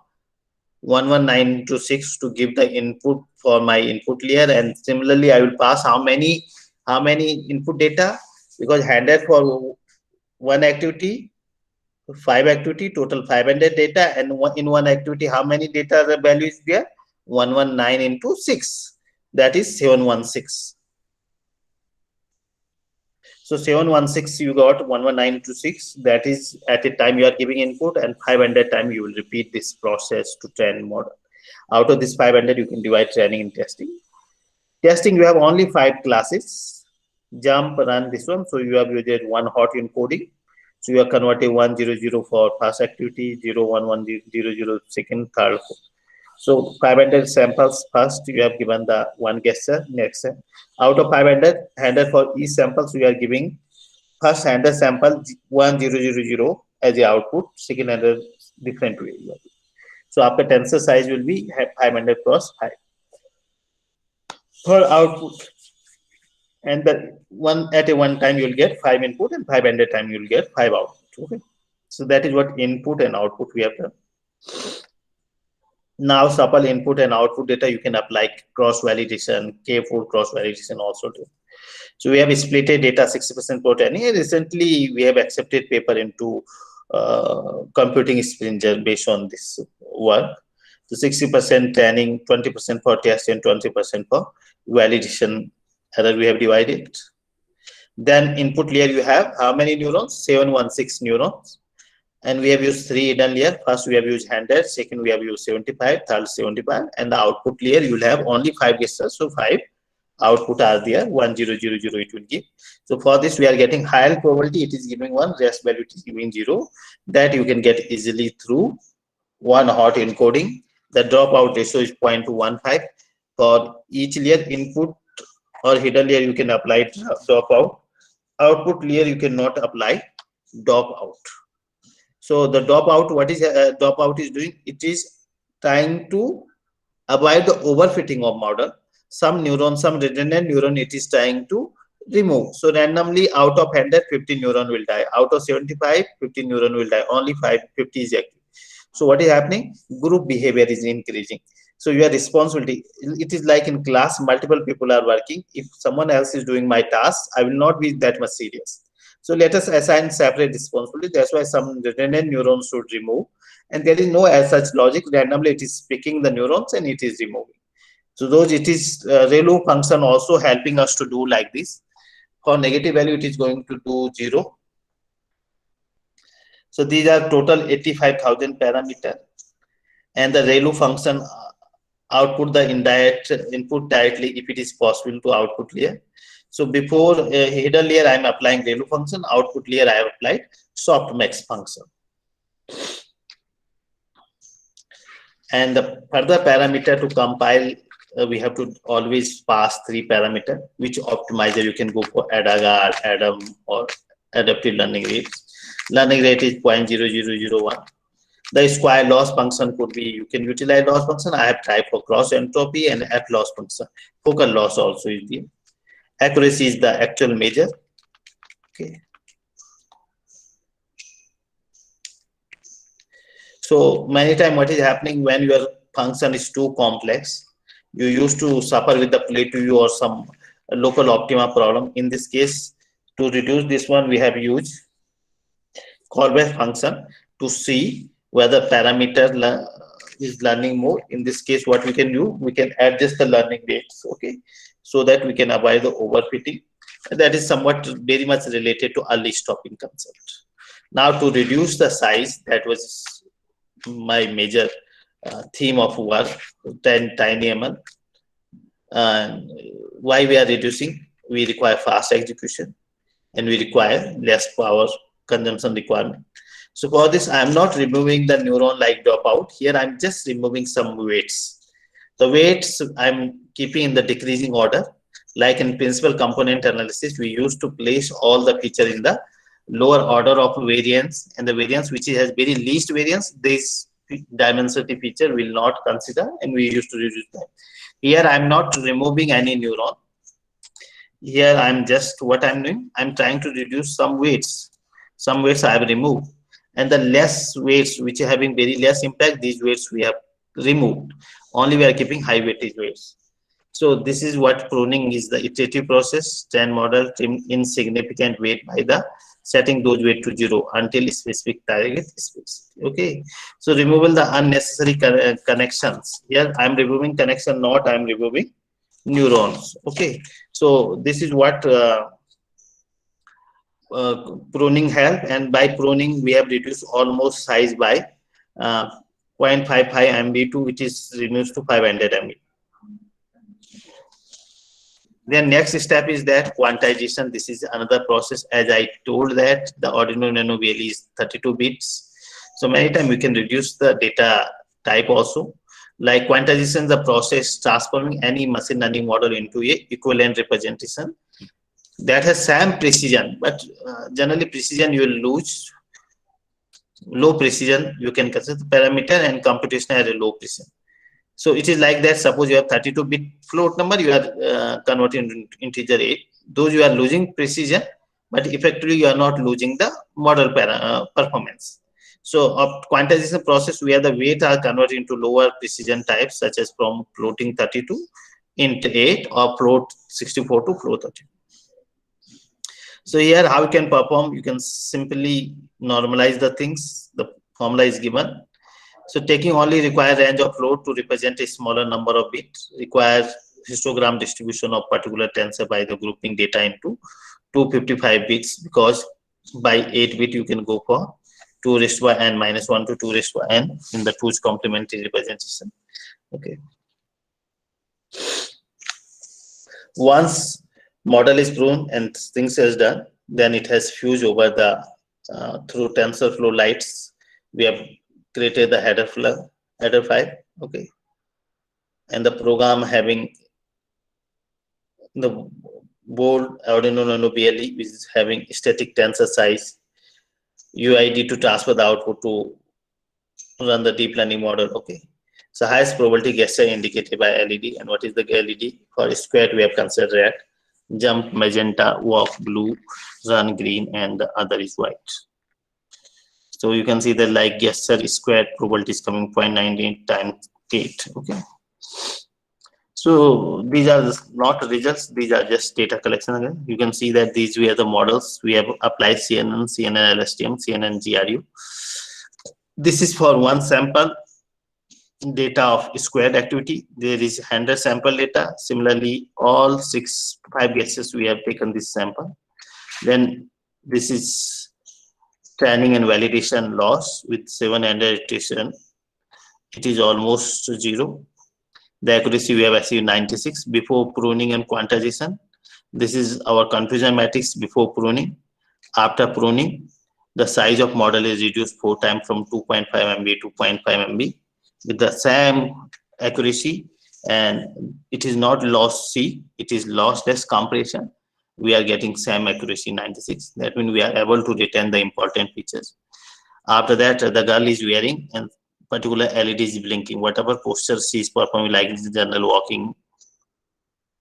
119 to 6 to give the input for my input layer, and similarly I will pass how many input data, because handed for one activity 5 activity total 500 data, and in one activity how many data the value is there, 119 into 6, that is 716. So 716 you got 119 to 6, that is at a time you are giving input, and 500 time you will repeat this process to train model. Out of this 500 you can divide training and testing. Testing you have only 5 classes, jump, run, this one. So you have used one hot encoding. So you are converting 100 for first activity, 01100 second, third. So 500 samples first, you have given the one guesser, next. Out of 500, 100 for each sample, so you are giving first 100 sample 1000 as the output, second 100 different way. So after tensor size will be 500 cross 5 for output. And the one at a one time you will get 5 input, and 500 time you will get 5 output. Okay. So that is what input and output we have done. Now supple input and output data you can apply cross validation, K4 cross validation also too. So we have split data 60% protein. Recently we have accepted paper into computing Springer based on this work. So 60% training, 20% for test, and 20% for validation error we have divided. Then input layer you have how many neurons? 716 neurons. And we have used 3 hidden layer. First we have used 100, second we have used 75, third 75, and the output layer you will have only 5 guesses. So 5 output are there, 1000 it will give. So for this we are getting higher probability, it is giving 1, rest value it is giving 0. That you can get easily through one hot encoding. The dropout ratio is 0.15. For each layer input or hidden layer you can apply dropout. Output layer you cannot apply dropout. So the dropout, what is dropout is doing? It is trying to avoid the overfitting of model. Some neuron, some redundant neuron, it is trying to remove. So randomly out of 100, 50 neuron will die. Out of 75, 50 neuron will die. Only 50 is active. So what is happening? Group behavior is increasing. So your responsibility, it is like in class, multiple people are working. If someone else is doing my task, I will not be that much serious. So let us assign separate responsibility. That's why some redundant neurons should remove. And there is no as such logic. Randomly it is picking the neurons and it is removing. So those it is ReLU function also helping us to do like this. For negative value, it is going to do 0. So these are total 85,000 parameter. And the ReLU function output the indirect input directly if it is possible to output layer. So before hidden layer, I am applying ReLU function. Output layer, I have applied softmax function. And the further parameter to compile, we have to always pass 3 parameter, which optimizer you can go for ADAGAR, ADAM, or adaptive learning rate. Learning rate is 0.0001. The square loss function could be, you can utilize loss function. I have tried for cross entropy and F loss function. Focal loss also is there. Accuracy is the actual measure. Okay. So many times what is happening when your function is too complex, you used to suffer with the Plato or some local optima problem. In this case, to reduce this one, we have used callback function to see whether parameter is learning more. In this case, what we can do, we can adjust the learning rates, okay, so that we can avoid the overfitting. That is somewhat very much related to early stopping concept. Now to reduce the size, that was my major theme of work, 10 TinyML. And why we are reducing? We require fast execution. and we require less power consumption requirement. So for this, I am not removing the neuron like dropout. Here I'm just removing some weights. The weights I'm keeping in the decreasing order. Like in principal component analysis, we used to place all the feature in the lower order of variance, and the variance which has very least variance, this dimensity feature will not consider, and we used to reduce that. Here I'm not removing any neuron. Here I'm just, what I'm doing, I'm trying to reduce some weights. Some weights I have removed, and the less weights which are having very less impact, these weights we have removed. Only we are keeping high weightage weights. So this is what pruning is, the iterative process. Train model trim insignificant weight by the setting those weight to zero until specific target is. Okay. So removal the unnecessary connections. Here I'm removing connection, not I'm removing neurons. Okay. So this is what pruning help, and by pruning we have reduced almost size by uh, 0.55 MB to which is reduced to 500 MB. Then next step is that quantization. This is another process. As I told that the Arduino Nano VLE is 32 bits. So many times we can reduce the data type also. Like quantization, the process transforming any machine learning model into a equivalent representation that has same precision, but generally precision you will lose. Low precision you can consider the parameter, and computation has a low precision. So it is like that. Suppose you have 32-bit float number, you are converting into integer 8. Those you are losing precision, but effectively you are not losing the model performance. So of quantization process, where the weight are converted into lower precision types, such as from floating 32 int 8 or float 64 to float 32. So here how you can perform, you can simply normalize the things. The formula is given. So taking only require range of float to represent a smaller number of bits, requires histogram distribution of particular tensor by the grouping data into 255 bits, because by 8 bit you can go for 2 raised by n minus 1 to 2 raised by n in the 2's complementary representation. Okay. Once model is proven and things is done, then it has fused over the through TensorFlow lights. We have created the header file. Okay, and the program having the board Arduino Nano BLE is having static tensor size, UID to transfer the output to run the deep learning model. Okay, so highest probability gesture indicated by LED. And what is the LED? For squared we have considered red, jump magenta, walk blue, run green, and the other is white. So you can see the like gesture squared probability is coming 0.98 times 8. Okay. So these are not results, these are just data collection again. You can see that these were the models. We have applied CNN, CNN LSTM, CNN GRU. This is for one sample data of squared activity. There is 100 sample data. Similarly, all 5 guesses we have taken this sample. Then this is training and validation loss with 700 iteration. It is almost 0. The accuracy we have achieved 96 before pruning and quantization. This is our confusion matrix before pruning. After pruning, the size of model is reduced 4 times from 2.5 MB to 0.5 MB with the same accuracy, and it is not loss C, it is lossless compression. We are getting same accuracy 96. That means we are able to retain the important features. After that, the girl is wearing and particular LED is blinking. Whatever posture she is performing, like the general walking,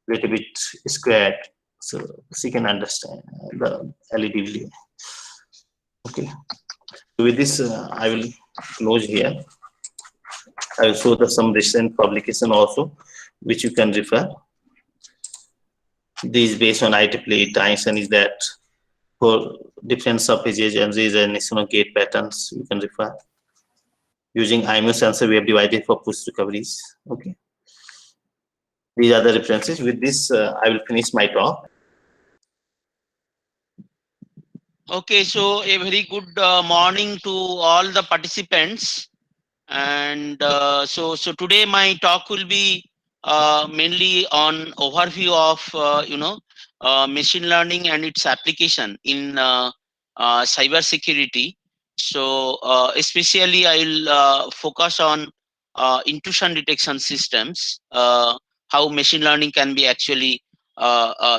little bit squared, so she can understand the LED blue. Okay. So with this, I will close here. I will show some recent publication also, which you can refer. This based on IEEE Einstein is that for different surfaces and national gate patterns, you can refer. Using IMU sensor, we have divided for push recoveries. Okay. These are the references. With this, I will finish my talk. Okay, so a very good morning to all the participants. And so today my talk will be mainly on overview of machine learning and its application in cyber security. So especially I'll focus on intrusion detection systems, how machine learning can be actually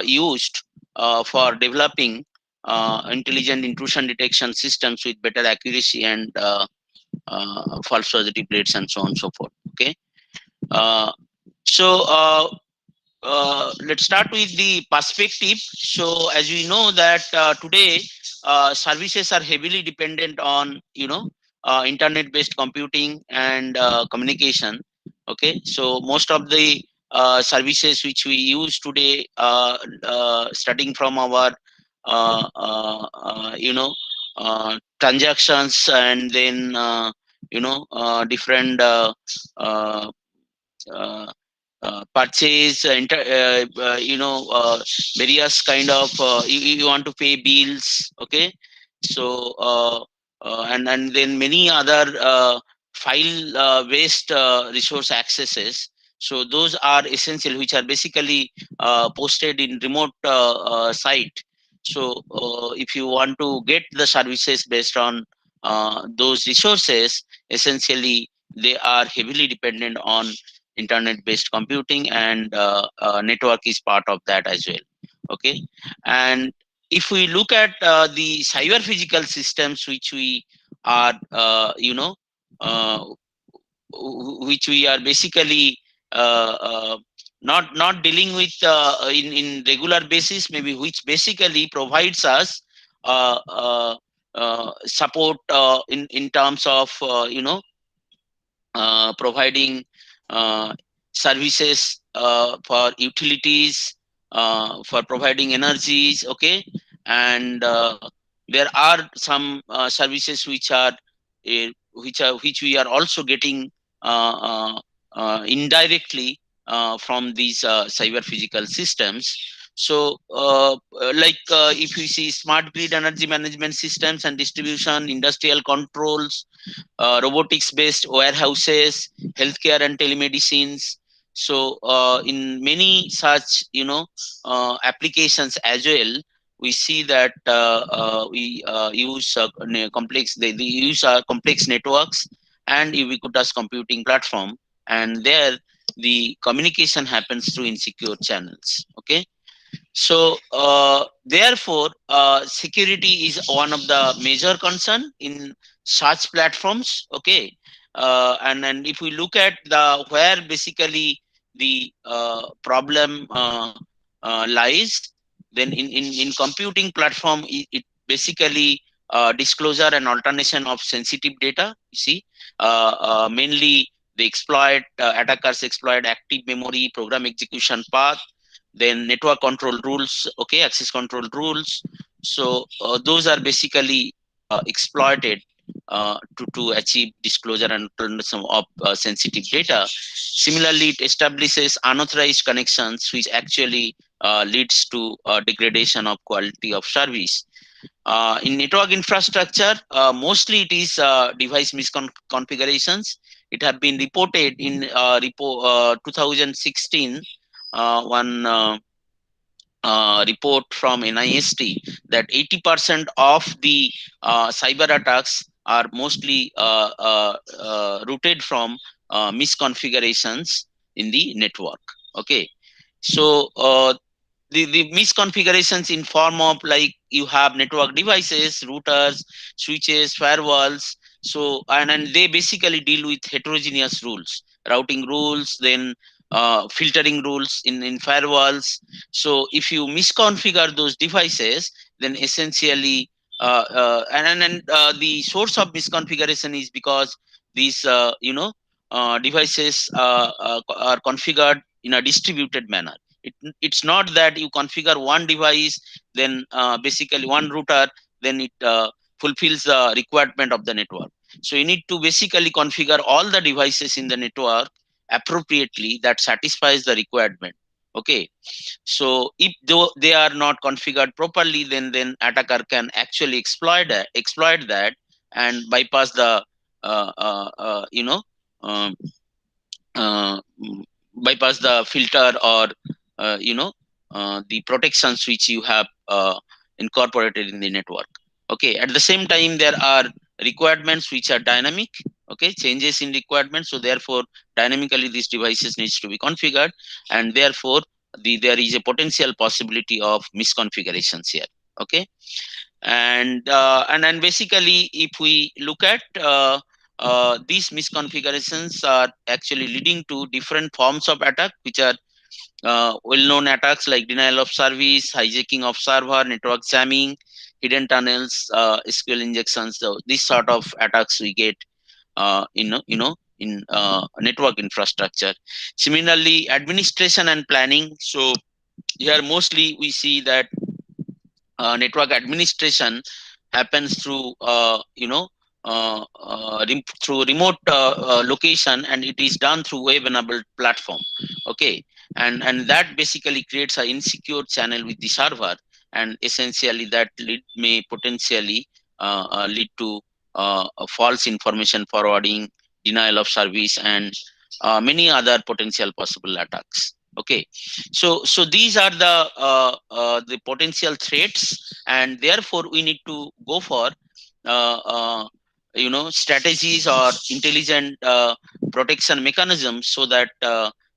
used for developing intelligent intrusion detection systems with better accuracy and false positive rates and so on and so forth. Okay. Uh, so let's start with the perspective. So as we know that today services are heavily dependent on internet-based computing and communication. Okay, so most of the services which we use today, starting from our transactions, and then different uh, uh, purchase various kind of you want to pay bills. Okay, so and then many other file based resource accesses. So those are essential, which are basically posted in remote site. So if you want to get the services based on those resources, essentially they are heavily dependent on internet based computing, and network is part of that as well. Okay, and if we look at the cyber physical systems which we are uh, which we are basically not dealing with in regular basis, maybe, which basically provides us support in terms of providing uh, services for utilities, for providing energies. Okay, and there are some services which we are also getting indirectly from these cyber physical systems. So if you see smart grid energy management systems and distribution, industrial controls, robotics based warehouses, healthcare and telemedicines. So in many such applications as well, we see that we use complex they use complex networks and ubiquitous computing platform, and there the communication happens through insecure channels. Okay, so therefore security is one of the major concern in such platforms. Okay, and if we look at the where basically the problem lies, then in computing platform, it basically disclosure and alternation of sensitive data. You see, mainly they exploit attackers exploit active memory, program execution path, then network control rules. Okay, access control rules. So those are basically exploited to achieve disclosure and alternation of sensitive data. Similarly, it establishes unauthorized connections, which actually leads to degradation of quality of service. In network infrastructure, mostly it is device misconfigurations. It have been reported in 2016, one report from NIST, that 80% of the cyber attacks are mostly rooted from misconfigurations in the network. Okay, so the misconfigurations in form of, like, you have network devices, routers, switches, firewalls. So and they basically deal with heterogeneous rules, routing rules, then filtering rules in firewalls. So if you misconfigure those devices, then essentially the source of misconfiguration is because these devices are configured in a distributed manner. It's not that you configure one device, then basically one router, then it fulfills the requirement of the network. So you need to basically configure all the devices in the network appropriately that satisfies the requirement. Okay, so if though they are not configured properly, then attacker can actually exploit that and bypass the uh, uh, uh, you know um, uh, bypass the filter or the protections which you have incorporated in the network. Okay, at the same time there are requirements which are dynamic, okay, changes in requirements, so therefore dynamically these devices needs to be configured, and therefore there is a potential possibility of misconfigurations here. Okay, and then basically if we look at these misconfigurations are actually leading to different forms of attack, which are well-known attacks like denial of service, hijacking of server, network jamming, hidden tunnels, SQL injections. So these sort of attacks we get in network infrastructure. Similarly, administration and planning. So here mostly we see that network administration happens through through remote location, and it is done through web enabled platform. Okay, and that basically creates an insecure channel with the server, and essentially that may potentially lead to a false information forwarding, denial of service, and many other potential possible attacks. Okay, so these are the potential threats, and therefore we need to go for uh, uh, strategies or intelligent protection mechanisms, so that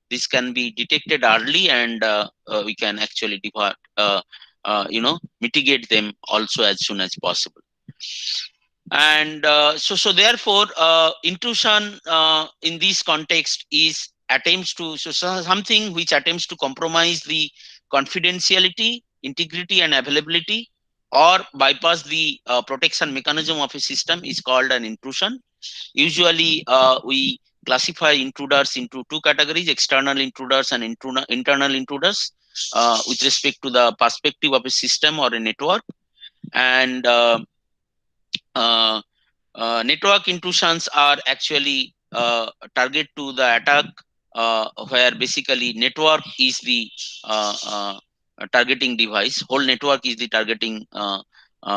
this can be detected early, and we can actually mitigate them also as soon as possible. And so therefore intrusion in this context is attempts to something which attempts to compromise the confidentiality, integrity, and availability, or bypass the protection mechanism of a system is called an intrusion. Usually we classify intruders into two categories: external intruders and internal intruders, with respect to the perspective of a system or a network. And uh, network intrusions are actually target to the attack, where basically network is the targeting device, whole network is the targeting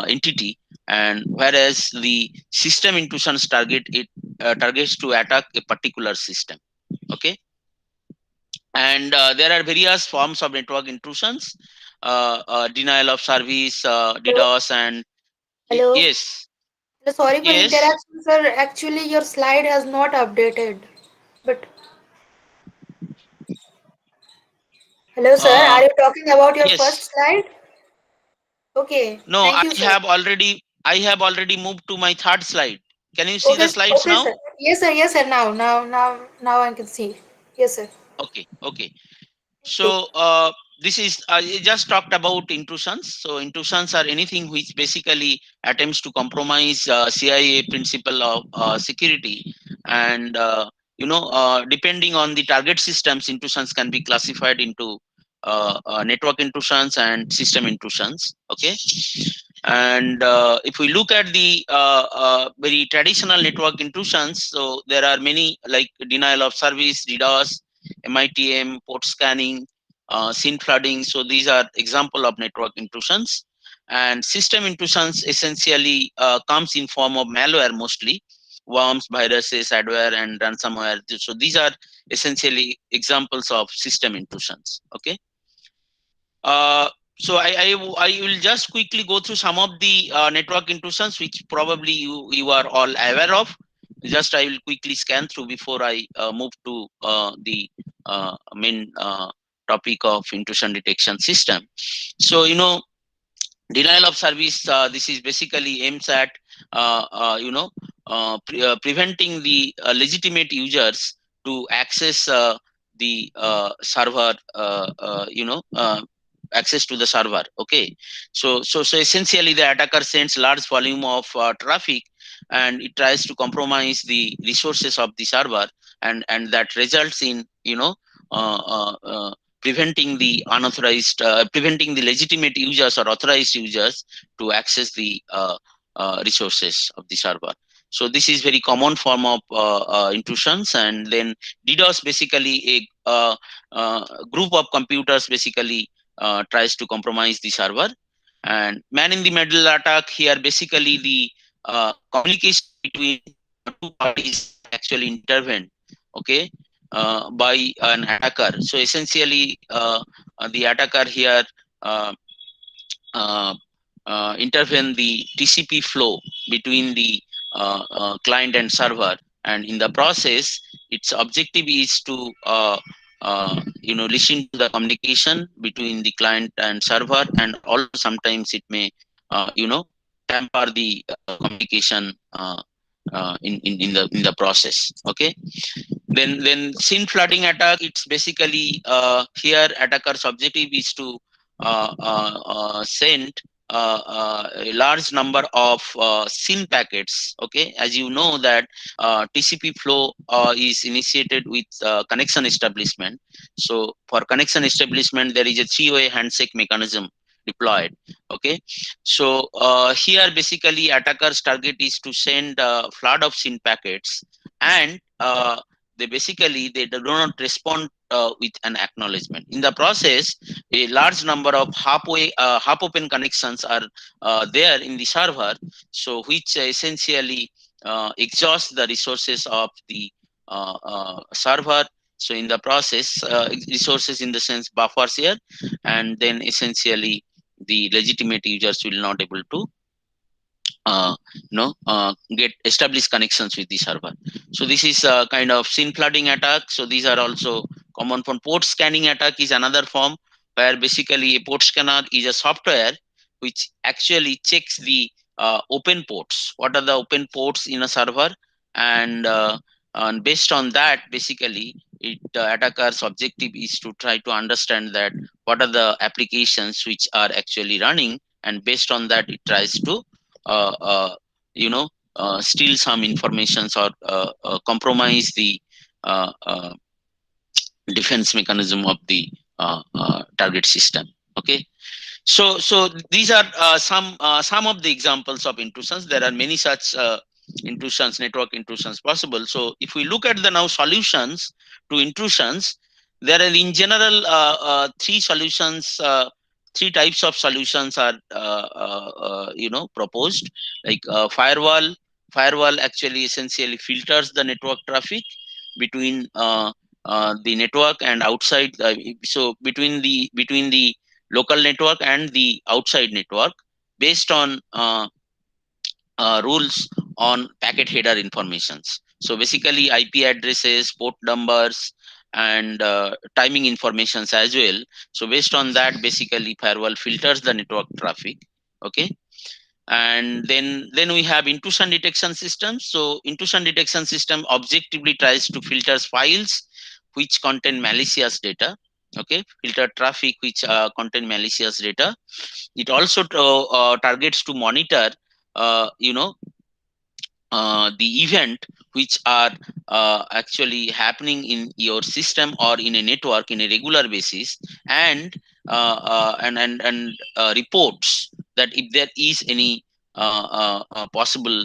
entity, and whereas the system intrusions targets to attack a particular system. Okay, and there are various forms of network intrusions: denial of service, Hello. DDoS, and Hello. yes, Sorry for yes, interruption, sir. Actually, your slide has not updated. But hello, sir. uh, Are you talking about your first yes. slide? Okay. No, Thank you, sir. I have already moved to my third slide. Can you see Okay. the slides Okay, now? sir. Yes, sir. Yes, sir. Now, I can see. Yes, sir. Okay, okay. Thank you. So this is I just talked about intrusions. So intrusions are anything which basically attempts to compromise CIA principle of security, and depending on the target systems, intrusions can be classified into network intrusions and system intrusions. Okay, and if we look at the very traditional network intrusions, so there are many like denial of service, DDoS, MITM, port scanning, SYN flooding. So these are example of network intrusions. And system intrusions essentially comes in form of malware, mostly worms, viruses, adware, and ransomware. So these are essentially examples of system intrusions. Okay. Uh, so I will just quickly go through some of the network intrusions which probably you are all aware of. Just I will quickly scan through before I move to the main topic of intrusion detection system. So denial of service. This is basically aims at preventing the legitimate users to access the server. Access to the server. Okay, so essentially the attacker sends large volume of traffic, and it tries to compromise the resources of the server, and that results in preventing the legitimate users or authorized users to access the resources of the server. So this is very common form of intrusions. And then DDoS, basically a group of computers basically tries to compromise the server. And man in the middle attack, here basically the communication between two parties actually intervene. Okay, by an attacker. So essentially, the attacker here uh, intervene the TCP flow between the client and server, and in the process, its objective is to listen to the communication between the client and server, and also sometimes it may tamper the communication in the process. Okay. Then SYN flooding attack, it's basically here attacker's objective is to send a large number of SYN packets. Okay, as you know that TCP flow is initiated with connection establishment. So for connection establishment, there is a three-way handshake mechanism deployed. Okay, so here basically attacker's target is to send a flood of SYN packets, and they do not respond with an acknowledgement. In the process, a large number of half open connections are there in the server, so which essentially exhaust the resources of the server. So in the process, resources in the sense buffers here, and then essentially the legitimate users will not able to get established connections with the server. So this is a kind of SYN flooding attack. So these are also common form. Port scanning attack is another form, where basically a port scanner is a software which actually checks the open ports. What are the open ports in a server? And based on that, basically, attacker's objective is to try to understand that what are the applications which are actually running, and based on that, it tries to steal some informations or compromise the defense mechanism of the target system. Okay, so these are some of the examples of intrusions. There are many such intrusions, network intrusions possible. So if we look at the now solutions to intrusions, there are in general three solutions. Three types of solutions are proposed, like firewall actually essentially filters the network traffic between the network and outside, so between the local network and the outside network, based on rules on packet header informations. So basically IP addresses, port numbers, and timing informations as well. So based on that, basically firewall filters the network traffic. Okay, and then we have intrusion detection systems. So intrusion detection system objectively tries to filter files which contain malicious data. Okay, filter traffic which contain malicious data. It also targets to monitor the event which are actually happening in your system or in a network in a regular basis, and reports that if there is any possible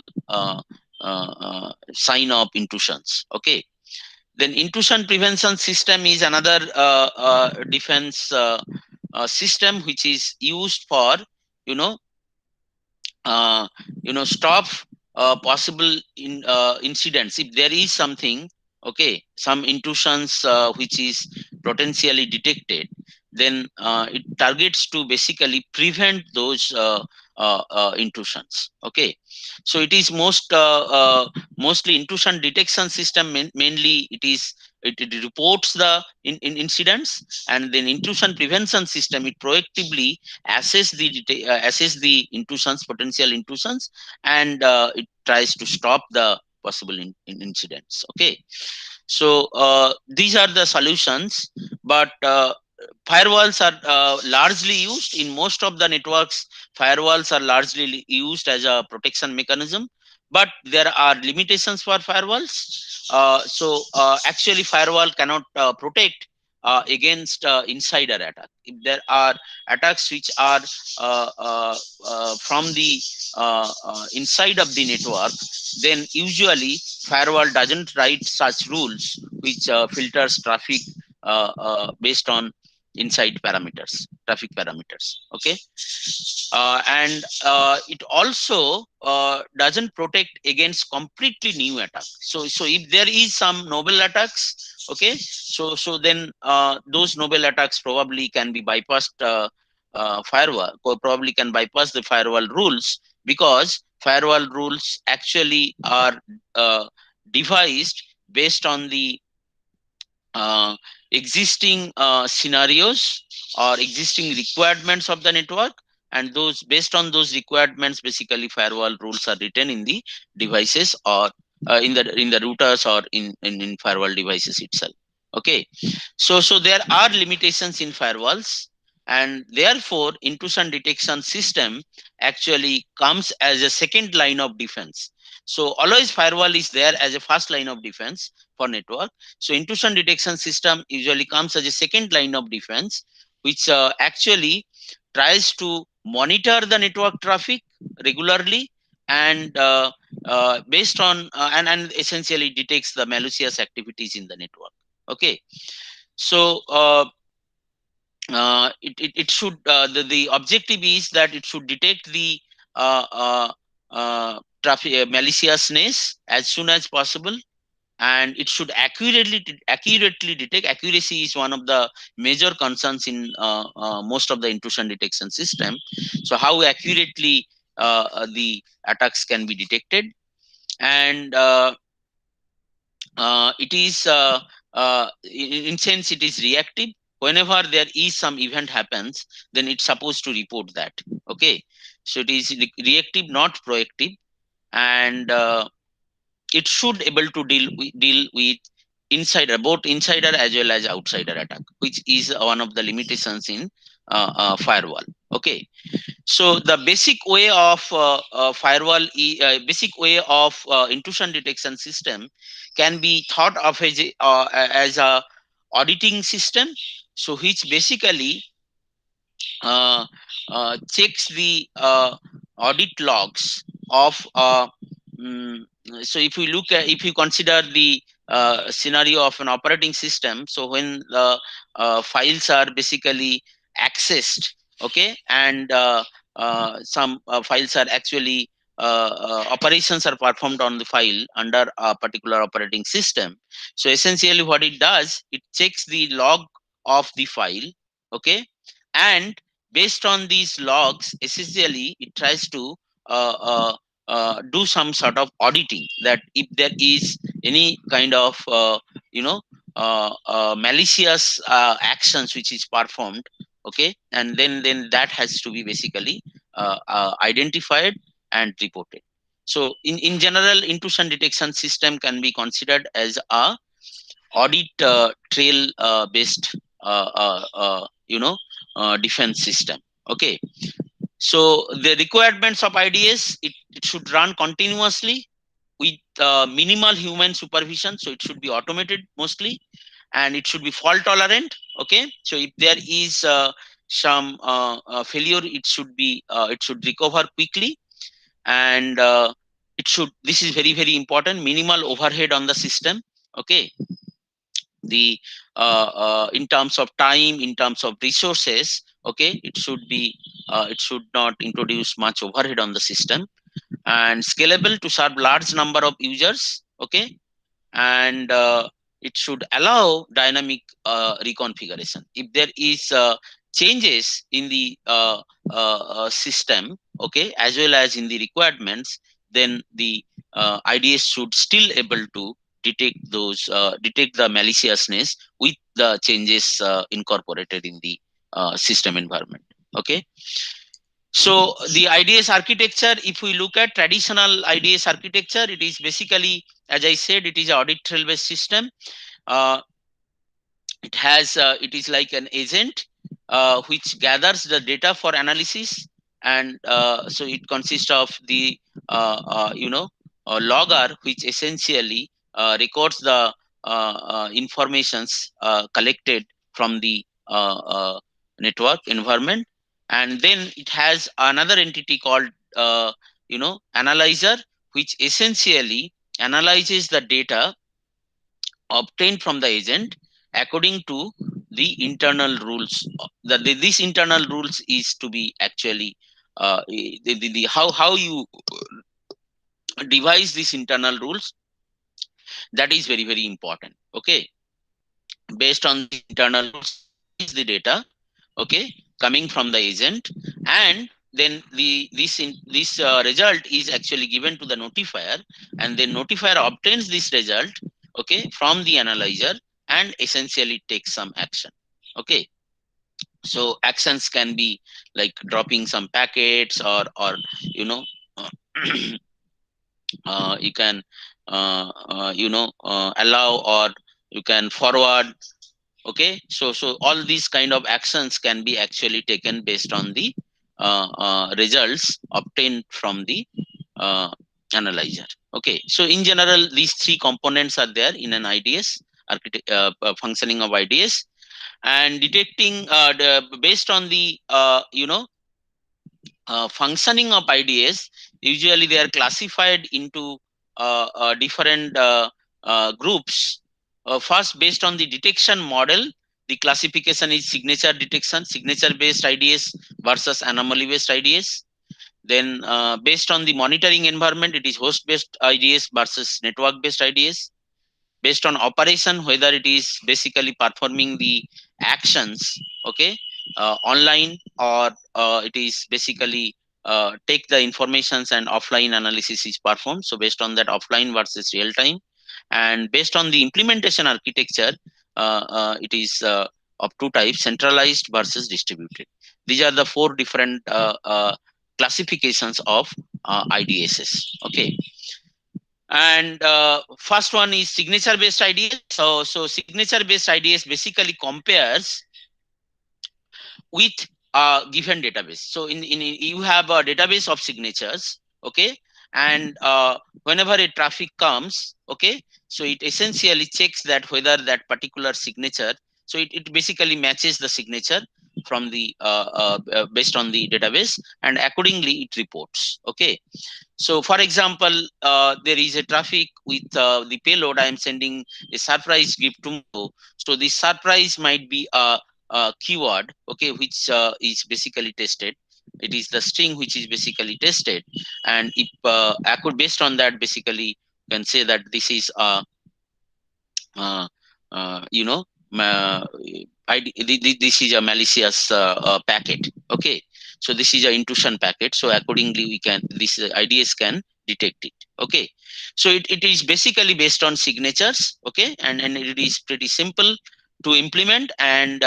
sign of intrusions. Okay, then intrusion prevention system is another defense system which is used for stop possible incidents. If there is something, okay, some intrusions which is potentially detected, then it targets to basically prevent those intrusions. Okay, so it is mostly intrusion detection system. Mainly it reports the incidents, and then intrusion prevention system, it proactively assess the intrusions, potential intrusions, and it tries to stop the possible incidents. Okay, so these are the solutions, but firewalls are largely used in most of the networks. Firewalls are largely used as a protection mechanism, but there are limitations for firewalls. Actually firewall cannot protect against insider attack. If there are attacks which are from the inside of the network, then usually firewall doesn't write such rules which filters traffic based on inside parameters. traffic parameters. Okay, and it also doesn't protect against completely new attack. So if there is some novel attacks, okay, so then those novel attacks probably can be bypassed. Firewall probably can bypass the firewall rules, because firewall rules actually are devised based on the uh, existing scenarios or existing requirements of the network, and those based on those requirements, basically firewall rules are written in the devices, or in the routers, or in firewall devices itself. Okay, so there are limitations in firewalls, and therefore intrusion detection system actually comes as a second line of defense. So always firewall is there as a first line of defense for network. So intrusion detection system usually comes as a second line of defense, which actually tries to monitor the network traffic regularly, and based on and essentially detects the malicious activities in the network. Okay, so it should the objective is that it should detect the uh, uh, traffic maliciousness as soon as possible, and it should accurately detect. Accuracy is one of the major concerns in most of the intrusion detection system. So how accurately the attacks can be detected, and it is in sense it is reactive. Whenever there is some event happens, then it's supposed to report that. Okay, so it is reactive, not proactive, and it should able to deal with insider, both insider as well as outsider attack, which is one of the limitations in firewall. Okay, so the basic way of basic way of intrusion detection system can be thought of as a auditing system, so which basically uh, checks the audit logs of mm, so if you consider the scenario of an operating system, so when the files are basically accessed, okay, and some files are actually operations are performed on the file under a particular operating system. So essentially what it does, it checks the log of the file, okay, and based on these logs, essentially it tries to do some sort of auditing, that if there is any kind of malicious actions which is performed, okay, and then that has to be basically identified and reported. So in general, intrusion detection system can be considered as a audit trail based defense system. Okay, so the requirements of IDS, it should run continuously with minimal human supervision. So it should be automated mostly, and it should be fault tolerant. Okay, so if there is some failure, it should recover quickly, and it should, this is very very important, minimal overhead on the system. Okay, the in terms of time, in terms of resources, okay, it should not introduce much overhead on the system, and scalable to serve large number of users. Okay, and it should allow dynamic reconfiguration if there is changes in the system, okay, as well as in the requirements, then the IDS should still able to detect the maliciousness with the changes incorporated in the system environment. Okay, so the IDS architecture, if we look at traditional IDS architecture, it is basically, as I said, it is an audit trail based system. Uh, it is like an agent which gathers the data for analysis, and so it consists of the logger, which essentially records the informations collected from the network environment, and then it has another entity called analyzer, which essentially analyzes the data obtained from the agent according to the internal rules. These internal rules is to be actually how you devise these internal rules. That is very, very important. Okay, based on the internal rules, analyze the data, okay, coming from the agent, and then this result is actually given to the notifier, and then notifier obtains this result, okay, from the analyzer, and essentially takes some action. Okay, so actions can be like dropping some packets, or you know uh, you can allow, or you can forward. Okay, so all these kind of actions can be actually taken based on the results obtained from the uh, analyzer. Okay, so in general these three components are there in an IDS functioning of IDS. And detecting based on the functioning of IDS, usually they are classified into different groups. First, based on the detection model, the classification is signature detection, signature based IDS versus anomaly based IDS. Then, based on the monitoring environment, it is host based IDS versus network based IDS. Based on operation, whether it is basically performing the actions, okay, online, or it is basically take the informations and offline analysis is performed. So based on that, offline versus real time. And based on the implementation architecture, it is of two types: centralized versus distributed. These are the four different classifications of IDSs. Okay, and first one is signature based IDS. So signature based IDS basically compares with a given database. So in you have a database of signatures, okay, and whenever a traffic comes, okay, so it essentially checks that whether that particular signature, so it basically matches the signature from the based on the database, and accordingly it reports. Okay, so for example, there is a traffic with the payload. I am sending a surprise gift tomorrow. So this surprise might be a keyword, okay, which is basically tested. It is the string which is basically tested, and if I could based on that basically can say that this is a uh, you know this is a malicious packet. Okay, so this is a intrusion packet, so accordingly we can this IDS can detect it. Okay, so it is basically based on signatures. Okay, and it is pretty simple to implement, and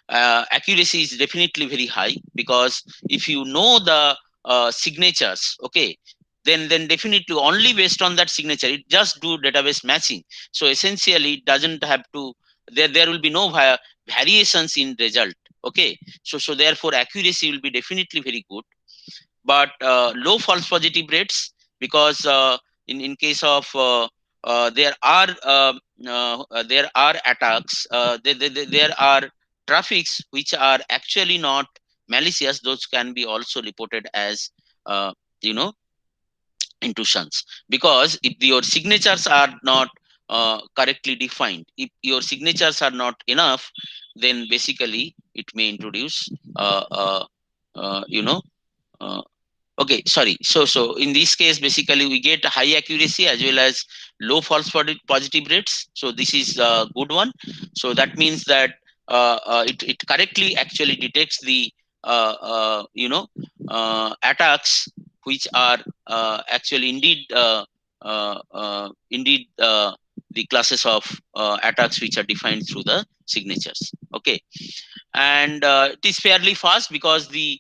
accuracy is definitely very high, because if you know the signatures, okay, then definitely only based on that signature it just do database matching. So essentially it doesn't have to, there will be no variations in result. Okay, so therefore accuracy will be definitely very good. But low false positive rates, because in case of there are attacks, there are traffics which are actually not malicious. Those can be also reported as uh, you know intrusions, because if your signatures are not correctly defined, if your signatures are not enough, then basically it may introduce uh, uh, you know uh, okay, sorry. So in this case basically we get high accuracy as well as low false positive rates. So this is a good one. So that means that it correctly actually detects the attacks which are actually indeed the classes of attacks which are defined through the signatures. Okay, and it is fairly fast, because the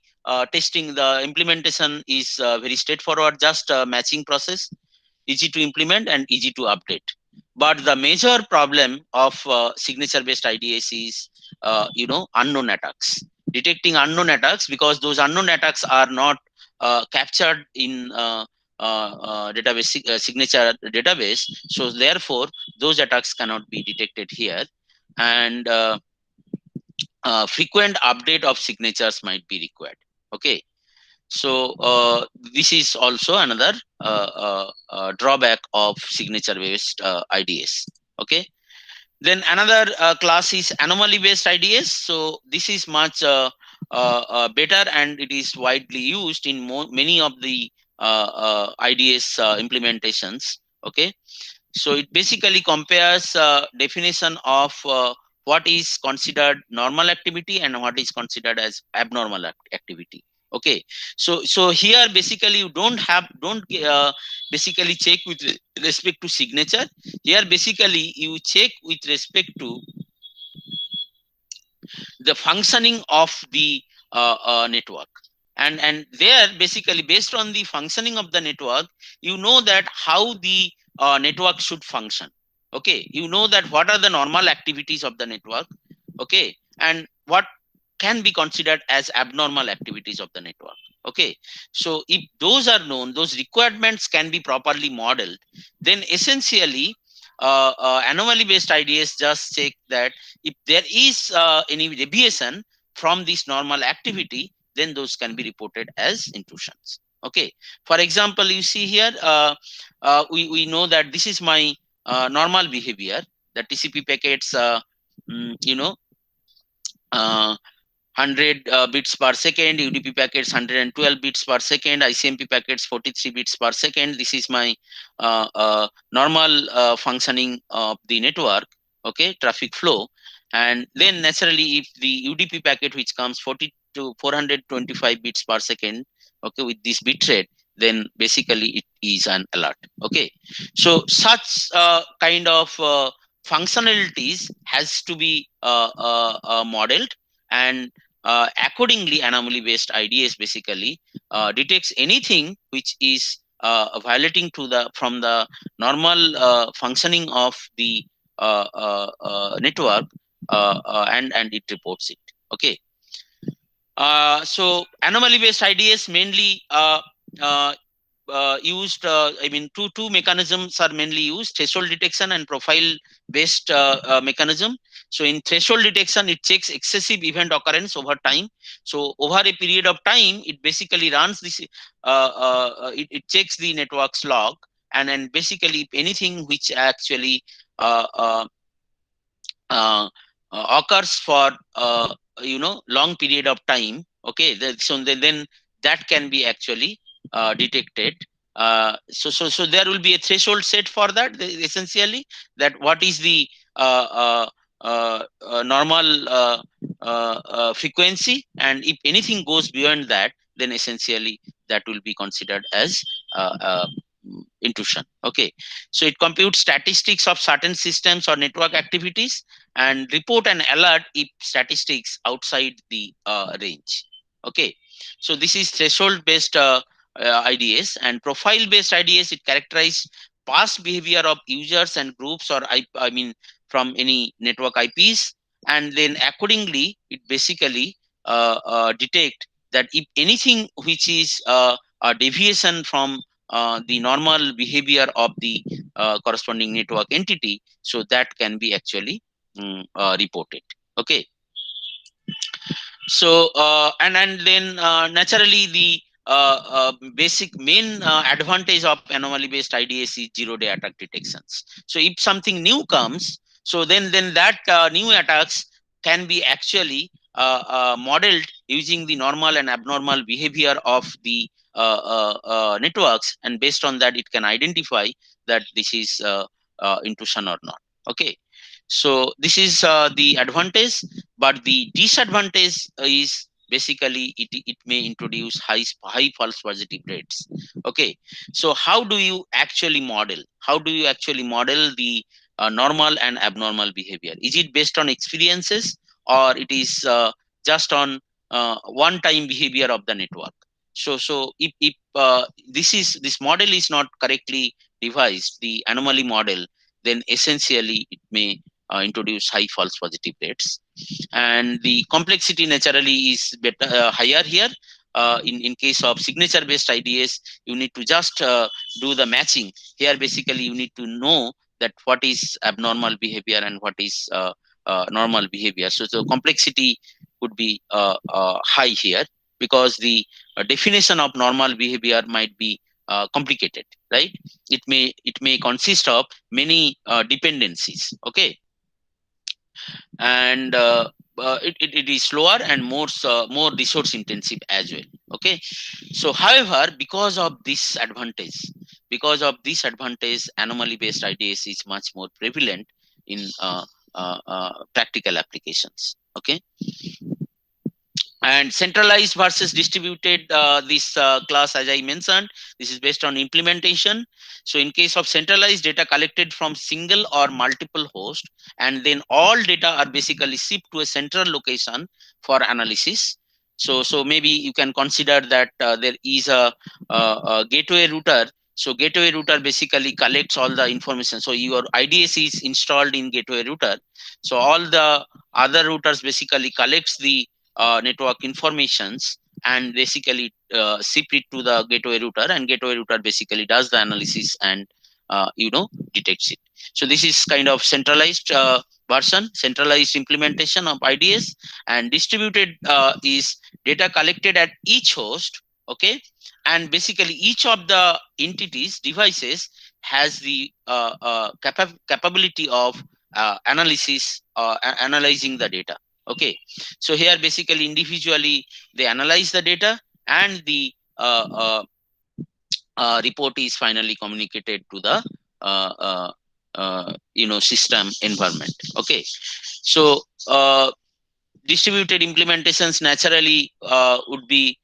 testing, the implementation is very straightforward, just a matching process, easy to implement and easy to update. But the major problem of signature based IDS is unknown attacks, detecting unknown attacks, because those unknown attacks are not captured in database signature database. So therefore those attacks cannot be detected here, and frequent update of signatures might be required. Okay, so this is also another drawback of signature based IDS. Okay, Then another class is anomaly-based IDS. So this is much better, and it is widely used in many of the IDS implementations. Okay, so it basically compares definition of what is considered normal activity and what is considered as abnormal activity. Okay, so here basically you don't basically check with respect to signature. Here basically you check with respect to the functioning of the network, and there basically based on the functioning of the network, you know that how the network should function. Okay, you know that what are the normal activities of the network. Okay, and what can be considered as abnormal activities of the network. Okay, so if those are known, those requirements can be properly modeled, then essentially anomaly based IDS just check that if there is any deviation from this normal activity, then those can be reported as intrusions. Okay, for example, you see here we know that this is my normal behavior, the TCP packets you know 100 bits per second, UDP packets 112 bits per second, ICMP packets 43 bits per second. This is my normal functioning of the network, okay, traffic flow. And then naturally, if the UDP packet which comes 40 to 425 bits per second, okay, with this bit rate, then basically it is an alert. Okay, so such kind of functionalities has to be modeled, and accordingly anomaly based IDS basically detects anything which is violating to the from the normal functioning of the network, and it reports it. Okay, so anomaly based IDS mainly uh, used I mean two mechanisms are mainly used: threshold detection and profile based mechanism. So in threshold detection, it checks excessive event occurrence over time. So over a period of time, it basically runs this it checks the network's log, and then basically if anything which actually uh, uh, uh, occurs for long period of time, okay, so then that can be actually detected. So there will be a threshold set for that, essentially, that what is the normal frequency, and if anything goes beyond that, then essentially that will be considered as uh, uh, intrusion. Okay, so it computes statistics of certain systems or network activities and report an alert if statistics outside the range. Okay, so this is threshold based IDS. And profile based IDS, it characterize past behavior of users and groups, or I mean from any network IPs, and then accordingly it basically detect that if anything which is a deviation from the normal behavior of the corresponding network entity, so that can be actually reported. Okay, so and then naturally the basic main advantage of anomaly based IDS is 0-day attack detections. So if something new comes, so then that new attacks can be actually modeled using the normal and abnormal behavior of the networks, and based on that it can identify that this is intrusion or not. Okay, so this is the advantage, but the disadvantage is basically it may introduce high false positive rates. Okay, so how do you actually model the normal and abnormal behavior? Is it based on experiences, or it is just on one time behavior of the network? So if this model is not correctly devised, the anomaly model, then essentially it may introduce high false positive rates, and the complexity naturally is better higher here. In case of signature based IDS, you need to just do the matching. Here basically you need to know that what is abnormal behavior and what is normal behavior. So the complexity could be high here, because the definition of normal behavior might be complicated, right? It may consist of many dependencies. Okay, and it is slower and more resource intensive as well. Okay, so however, because of this advantage, anomaly based IDS is much more prevalent in practical applications. Okay, and centralized versus distributed, this class, as I mentioned, this is based on implementation. So in case of centralized, data collected from single or multiple hosts, and then all data are basically shipped to a central location for analysis. So maybe you can consider that there is a gateway router. So gateway router basically collects all the information. So your IDS is installed in gateway router, so all the other routers basically collects the network informations and basically ship it to the gateway router, and gateway router basically does the analysis and detects it. So this is kind of centralized version, centralized implementation of IDS. And distributed is data collected at each host. Okay, and basically each of the entities devices has the capability of analyzing the data. Okay, so here basically individually they analyze the data, and the report is finally communicated to the system environment. Okay, so distributed implementations naturally would be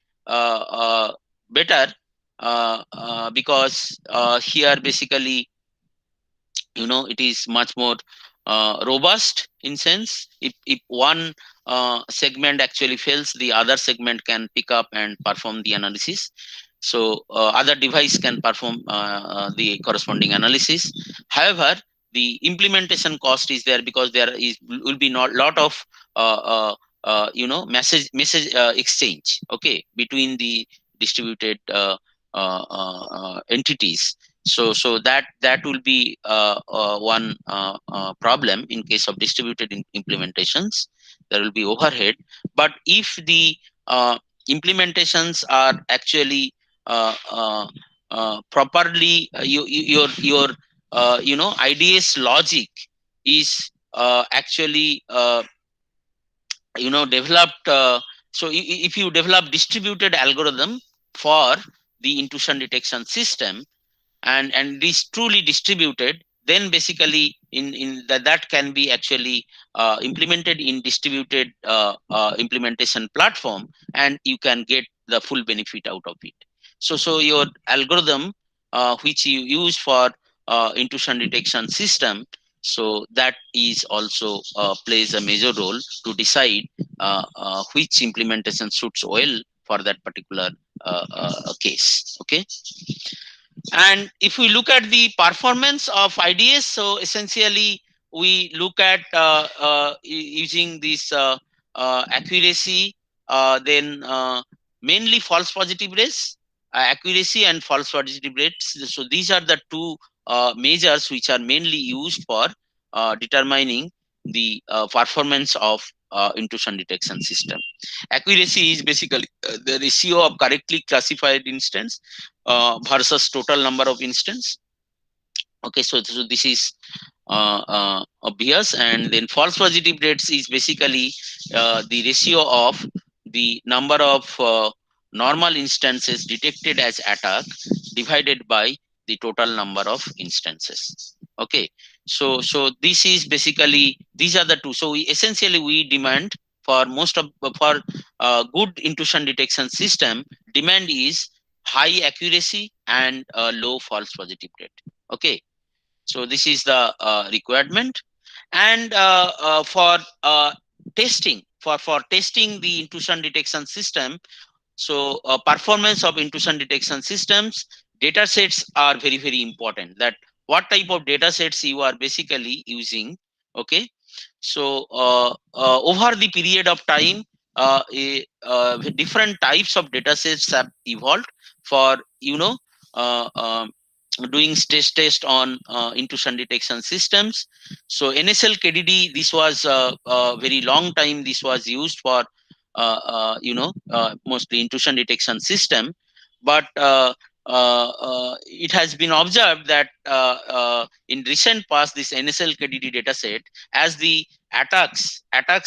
better because here basically it is much more robust in sense. If one segment actually fails, the other segment can pick up and perform the analysis. So other device can perform the corresponding analysis. However, the implementation cost is there because there will be not lot of message exchange, okay, between the distributed entities. So that will be one problem in case of distributed implementations. There will be overhead. But if the implementations are actually properly, your IDS logic is actually developed. So if you develop distributed algorithm for the intrusion detection system, and it is truly distributed, then basically in that can be actually implemented in distributed implementation platform, and you can get the full benefit out of it. So your algorithm which you use for intrusion detection system, so that is also plays a major role to decide which implementation suits well for that particular case. Okay, and if we look at the performance of IDS, so essentially we look at using this accuracy, then mainly false positive rates, accuracy and false positive rates. So these are the two measures which are mainly used for determining the performance of intrusion detection system. Accuracy is basically the ratio of correctly classified instance versus total number of instance. Okay, so this is obvious. And then false positive rates is basically the ratio of the number of normal instances detected as attack divided by the total number of instances. Okay, so this is basically, these are the two. So we demand for most of for good intrusion detection system, demand is high accuracy and low false positive rate. Okay, so this is the requirement. And for testing, for testing the intrusion detection system, so performance of intrusion detection systems, data sets are very, very important. That what type of data sets you are basically using. Okay, so over the period of time, different types of data sets have evolved for doing stress test on intrusion detection systems. So NSL KDD, this was a very long time this was used for mostly intrusion detection system. But it has been observed that in recent past, this NSL-KDD dataset, as the attacks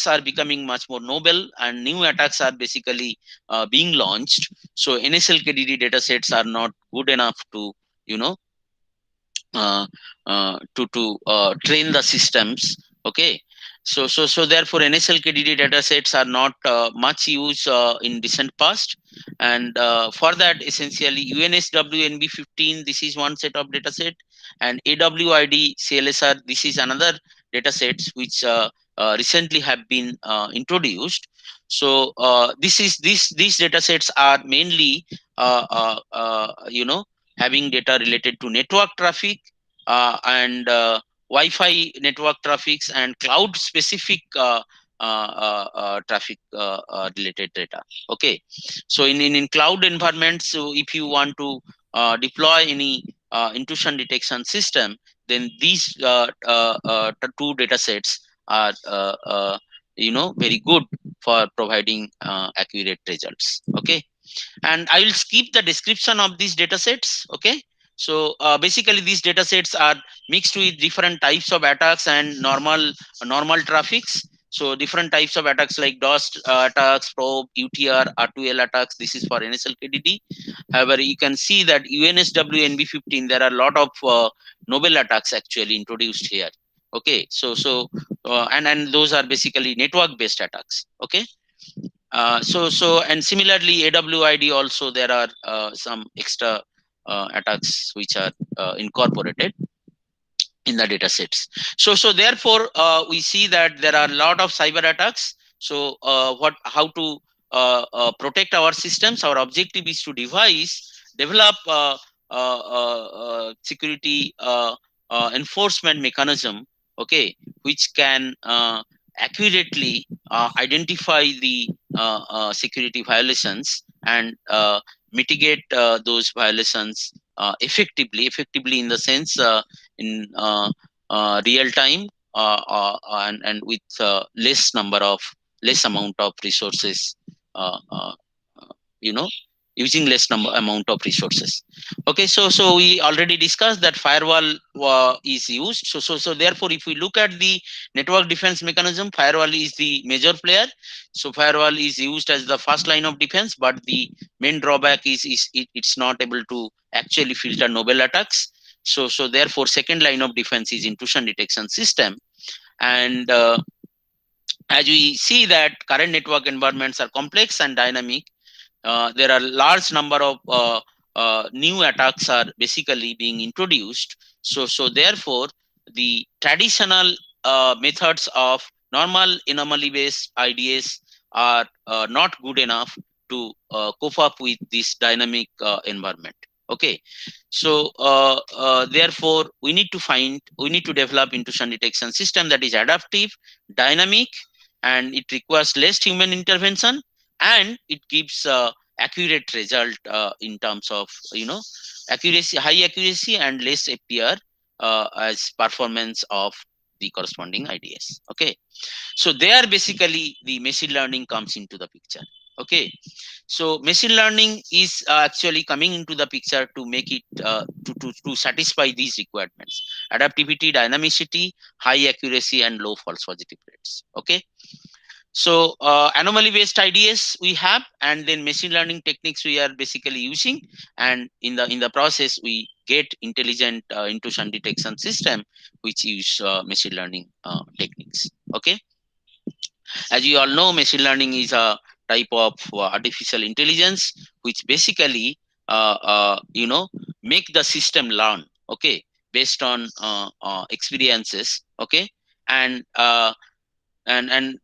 are becoming much more noble and new attacks are basically being launched. So NSL-KDD datasets are not good enough to, you know, train the systems. Okay, so therefore NSL-KDD datasets are not much used in recent past, and for that essentially UNSW-NB15, this is one set of dataset, and AWID CLSR, this is another datasets which recently have been introduced. So these datasets are mainly having data related to network traffic and Wi-Fi network traffics and cloud specific traffic related data. Okay, so in cloud environments, so if you want to deploy any intrusion detection system, then these two data sets are very good for providing accurate results. Okay, and I will skip the description of these data sets. Okay, so basically these data sets are mixed with different types of attacks and normal traffics. So different types of attacks like DOS attacks, probe, UTR, R2L attacks, this is for NSL-KDD. However, you can see that UNSW NB15, there are a lot of novel attacks actually introduced here. Okay, so and those are basically network based attacks. Okay, and similarly AWID also, there are some extra attacks which are incorporated in the data sets. So therefore we see that there are a lot of cyber attacks. So how to protect our systems? Our objective is to develop security enforcement mechanism, okay, which can accurately identify the security violations and mitigate those violations effectively in the sense in real time and with less amount of resources, uh, uh, you know using less amount of resources. Okay, so we already discussed that firewall is used. So therefore if we look at the network defense mechanism, firewall is the major player. So firewall is used as the first line of defense, but the main drawback is it's not able to actually filter novel attacks. So therefore second line of defense is intrusion detection system. And as we see that current network environments are complex and dynamic, there are large number of new attacks are basically being introduced. So therefore the traditional methods of normal anomaly based IDS are not good enough to cope up with this dynamic environment. Okay, so therefore we need to develop intrusion detection system that is adaptive, dynamic, and it requires less human intervention, and it gives accurate result in terms of high accuracy and less FPR as performance of the corresponding IDS. Okay, so there basically the machine learning comes into the picture. Okay, so machine learning is actually coming into the picture to make it to satisfy these requirements: adaptivity, dynamicity, high accuracy, and low false positive rates. Okay, so anomaly based IDS we have, and then machine learning techniques we are basically using, and in the process we get intelligent intrusion detection system which use machine learning techniques. Okay, as you all know, machine learning is a type of artificial intelligence which basically make the system learn, okay, based on experiences. Okay, and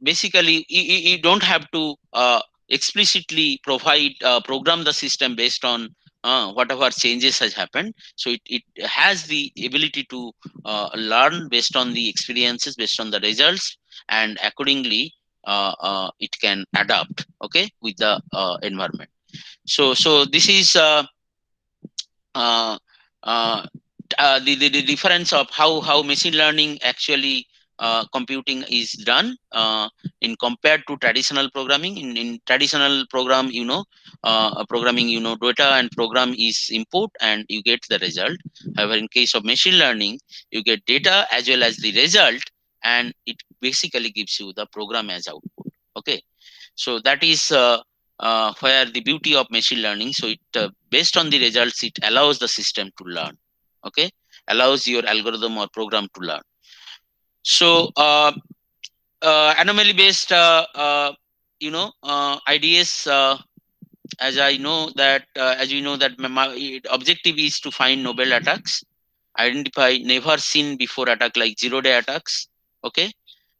basically you don't have to explicitly program the system based on whatever changes has happened. So it has the ability to learn based on the experiences, based on the results, and accordingly it can adapt, okay, with the environment. So this is uh, the difference of how machine learning actually computing is done in compared to traditional programming. In traditional program, programming, data and program is input and you get the result. However, in case of machine learning, you get data as well as the result, and it basically gives you the program as output. Okay, so that is where the beauty of machine learning. So it based on the results, it allows the system to learn. Okay, allows your algorithm or program to learn. So anomaly based IDS, as I know that as you know that my objective is to find novel attacks, identify never seen before attack like zero-day attacks. Okay,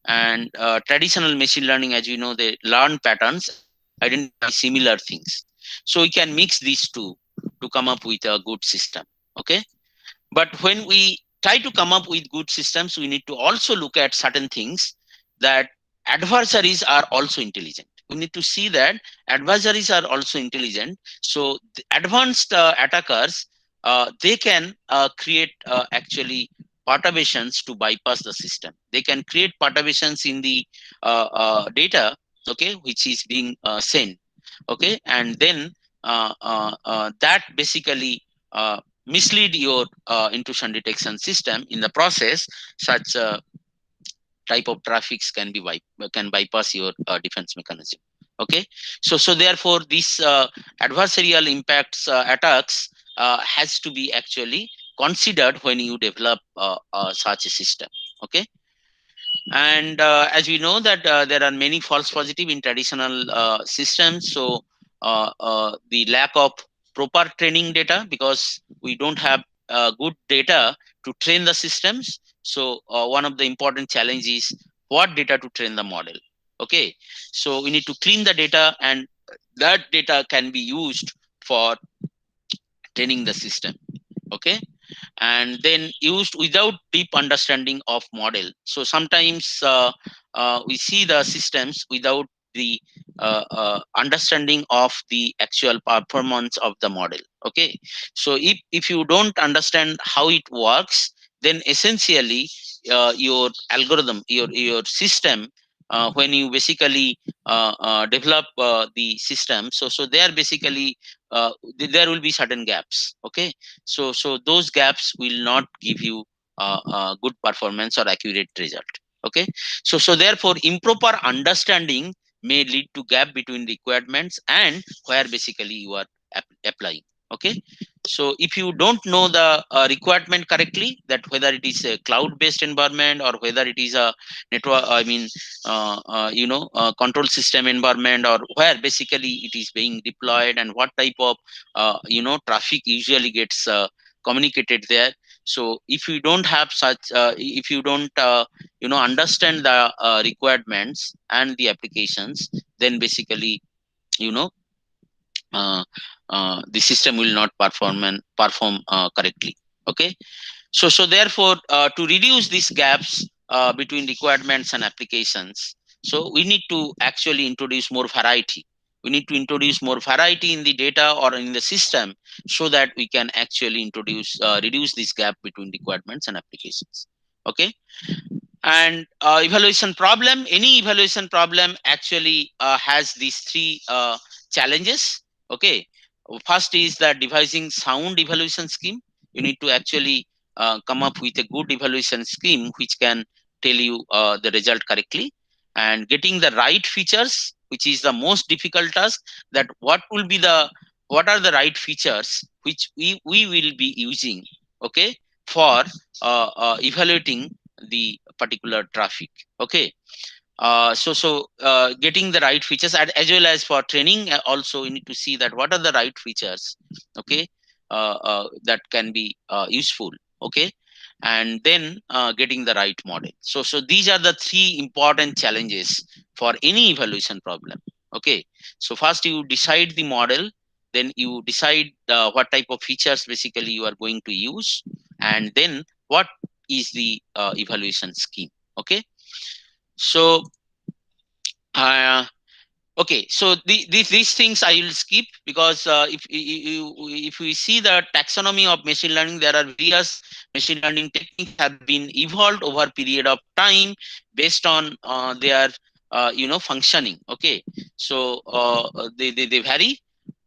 and traditional machine learning, as you know, they learn patterns, identify similar things. So we can mix these two to come up with a good system. Okay, but when we try to come up with good systems, we need to also look at certain things, that adversaries are also intelligent. We need to see that adversaries are also intelligent. So the advanced attackers, they can create actually perturbations to bypass the system. They can create perturbations in the data, okay, which is being sent. Okay, and then that basically mislead your intrusion detection system. In the process, such type of traffics can bypass your defense mechanism. Okay, so therefore this adversarial impacts attacks has to be actually considered when you develop such a system. Okay, and as we know that there are many false positive in traditional systems. So the lack of proper training data, because we don't have good data to train the systems. So one of the important challenges is what data to train the model. Okay, so we need to clean the data, and that data can be used for training the system. Okay, and then used without deep understanding of model. So sometimes we see the systems without the understanding of the actual performance of the model. Okay, so if you don't understand how it works, then essentially your algorithm, your system, when you basically develop the system, so there basically there will be certain gaps. Okay, so those gaps will not give you good performance or accurate result. Okay, so therefore improper understanding may lead to gap between requirements and where basically you are applying. Okay, so if you don't know the requirement correctly, that whether it is a cloud based environment or whether it is a network, I mean control system environment, or where basically it is being deployed and what type of traffic usually gets communicated there. So if you don't have such if you don't understand the requirements and the applications, then basically you know the system will not perform correctly. Okay, so therefore to reduce these gaps between requirements and applications, so we need to actually introduce more variety. We need to introduce more variety in the data or in the system, so that we can actually reduce this gap between requirements and applications. Okay, and evaluation problem, any evaluation problem actually has these three challenges. Okay, first is that devising sound evaluation scheme. You need to actually come up with a good evaluation scheme which can tell you the result correctly, and getting the right features, which is the most difficult task. That what are the right features which we will be using, okay, for evaluating the particular traffic. Okay, getting the right features, as well as for training also, you need to see that what are the right features. Okay, that can be useful. Okay, and then getting the right model. So these are the three important challenges for any evaluation problem. Okay, so first you decide the model, then you decide what type of features basically you are going to use, and then what is the evaluation scheme. Okay, so uh, Okay, so these things I will skip, because if we see the taxonomy of machine learning, there are various machine learning techniques have been evolved over period of time based on their functioning. Okay, so they vary.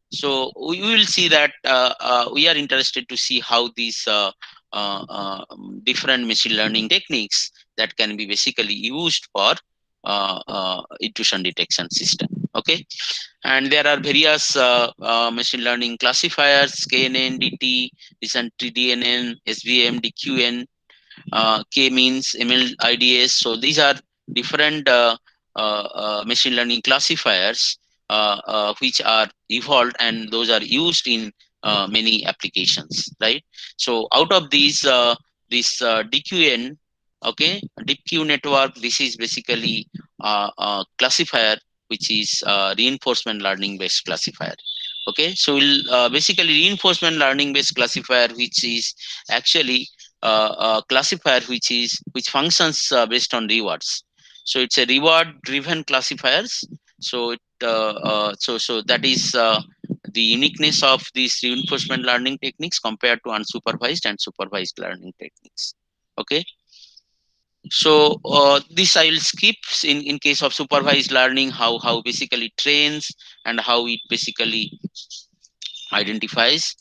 So we will see that we are interested to see how these different machine learning techniques that can be basically used for intrusion detection system. Okay, and there are various machine learning classifiers: KNN, DT, recent TDNN, SVM, DQN, K-means, MLIDS. So these are different machine learning classifiers which are evolved, and those are used in many applications, right? So out of these, this DQN, okay, DQ network, this is basically classifier which is reinforcement learning based classifier. Okay, so we'll basically reinforcement learning based classifier, which is actually classifier which functions based on rewards. So it's a reward driven classifiers. So so that is the uniqueness of these reinforcement learning techniques compared to unsupervised and supervised learning techniques. Okay, so this I will skip. In case of supervised learning, how basically trains and how it basically identifies.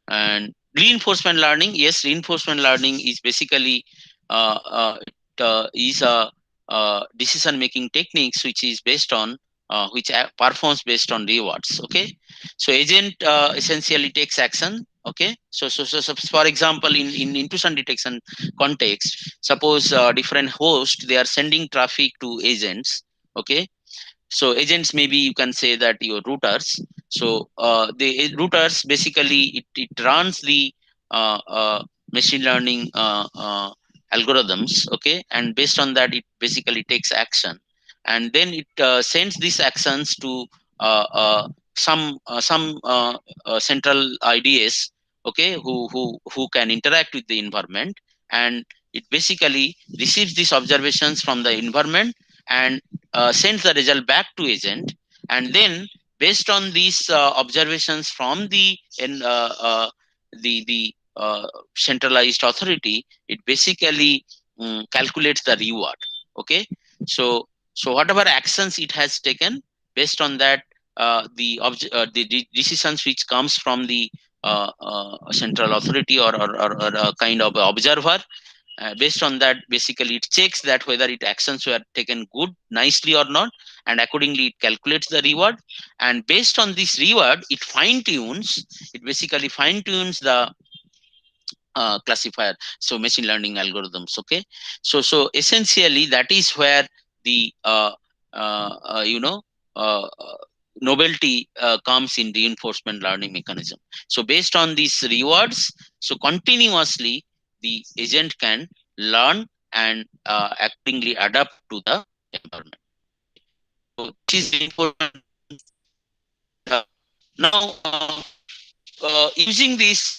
And reinforcement learning, yes, reinforcement learning is basically is a decision making techniques which is based on which performs based on rewards. Okay, so agent essentially takes action. Okay, so for example, in intrusion detection context, suppose different hosts, they are sending traffic to agents. Okay, so agents, maybe you can say that your routers. So the routers basically it runs the machine learning algorithms. Okay, and based on that, it basically takes action, and then it sends these actions to some central IDS. Okay, who can interact with the environment, and it basically receives these observations from the environment and sends the result back to agent. And then based on these observations from the centralized authority, it basically calculates the reward. Okay, so whatever actions it has taken, based on that, the decisions which comes from the central authority or a kind of observer, based on that, basically it checks that whether it actions were taken good nicely or not, and accordingly it calculates the reward. And based on this reward, it basically fine tunes the classifier, so machine learning algorithms. Okay, so essentially that is where the you know novelty comes in reinforcement learning mechanism. So based on these rewards, so continuously the agent can learn and accordingly adapt to the environment. So this is reinforcement. uh, Now using these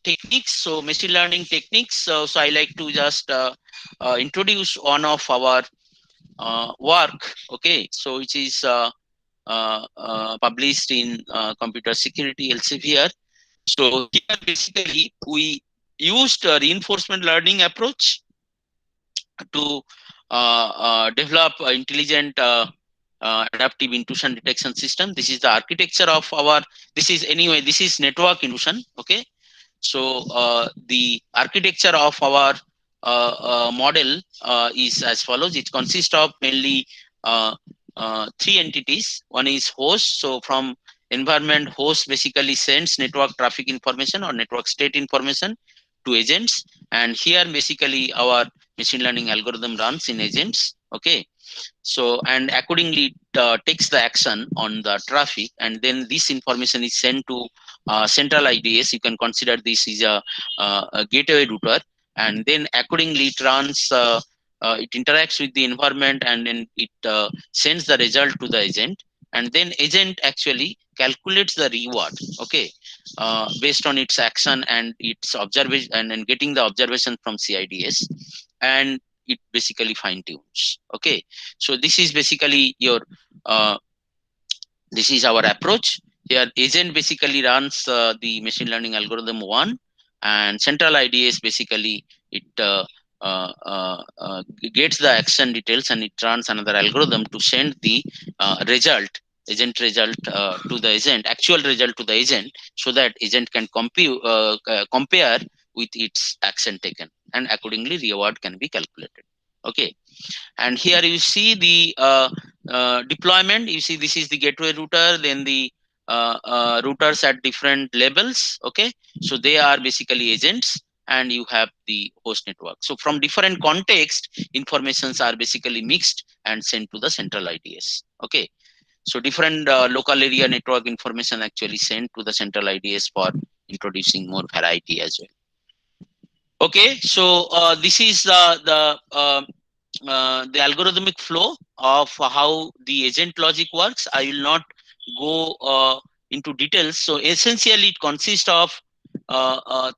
techniques, so machine learning techniques, so I like to just introduce one of our work. Okay, so which is published in Computer Security Elsevier. So here basically we used a reinforcement learning approach to develop intelligent adaptive intrusion detection system. This is the architecture of our, this is network intrusion. Okay, so the architecture of our model is as follows. It consists of mainly three entities. One is host. So from environment, host basically sends network traffic information or network state information to agents, and here basically our machine learning algorithm runs in agents. Okay, so and accordingly it takes the action on the traffic, and then this information is sent to central IDS. You can consider this is a gateway router, and then accordingly it runs it interacts with the environment, and then it sends the result to the agent, and then agent actually calculates the reward. Okay, based on its action and its observation, and getting the observation from CIDS, and it basically fine tunes. Okay, so this is basically your This is our approach. Here, agent basically runs the machine learning algorithm 1, and central IDS basically it gets the action details and it runs another algorithm to send the result, agent result to the agent, actual result to the agent, so that agent can compare with its action taken, and accordingly reward can be calculated. Okay, and here you see the deployment. You see this is the gateway router, then the routers at different levels. Okay, so they are basically agents, and you have the host network. So from different context, informations are basically mixed and sent to the central IDS. Okay, so different local area network information actually sent to the central IDS for introducing more variety as well. Okay, so this is the algorithmic flow of how the agent logic works. I will not go into details. So essentially, it consists of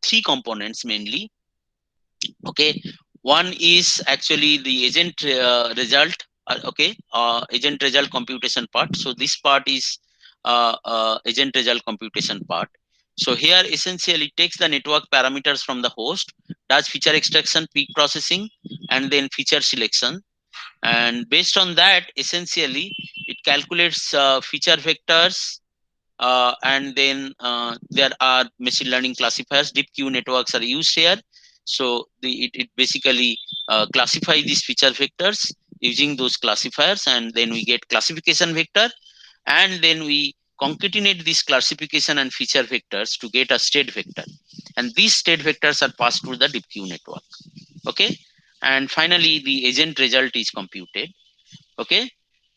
three components mainly. Okay, one is actually the agent result. Okay, agent result computation part. So this part is agent result computation part. So here essentially takes the network parameters from the host, does feature extraction, peak processing, and then feature selection. And based on that, essentially, it calculates feature vectors, and then there are machine learning classifiers. Deep Q networks are used here. So it basically classify these feature vectors using those classifiers, and then we get classification vector, and then we concatenate this classification and feature vectors to get a state vector, and these state vectors are passed through the Deep Q network. Okay, and finally the agent result is computed. Okay,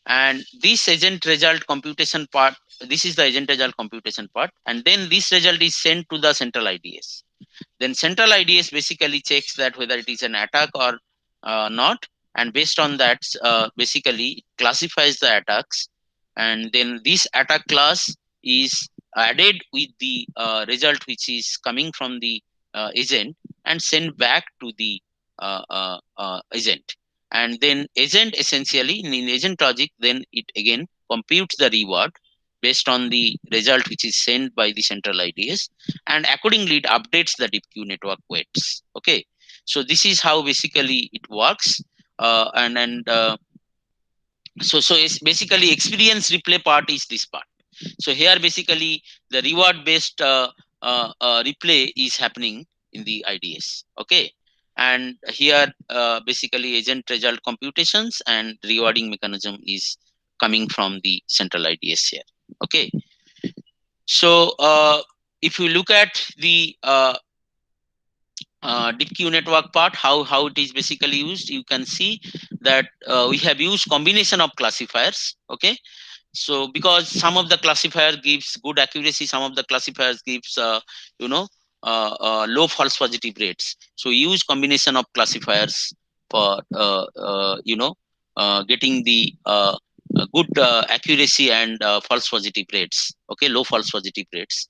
and this agent result computation part, this is the agent result computation part, and then this result is sent to the central IDS. Then central IDS basically checks that whether it is an attack or not, and based on that basically it classifies the attacks, and then this attack class is added with the result which is coming from the agent and sent back to the agent. And then agent essentially in agent logic, then it again computes the reward based on the result which is sent by the central IDS, and accordingly it updates the Deep Q network weights. Okay, so this is how basically it works. So it's basically experience replay part is this part. So here basically the reward based replay is happening in the IDS. Okay, and here basically agent result computations and rewarding mechanism is coming from the central IDS here. Okay, so if you look at the Deep Q network part, how it is basically used, you can see that we have used combination of classifiers. Okay, so because some of the classifier gives good accuracy, some of the classifiers gives low false positive rates. So we use combination of classifiers for getting the good accuracy and false positive rates. Okay, low false positive rates,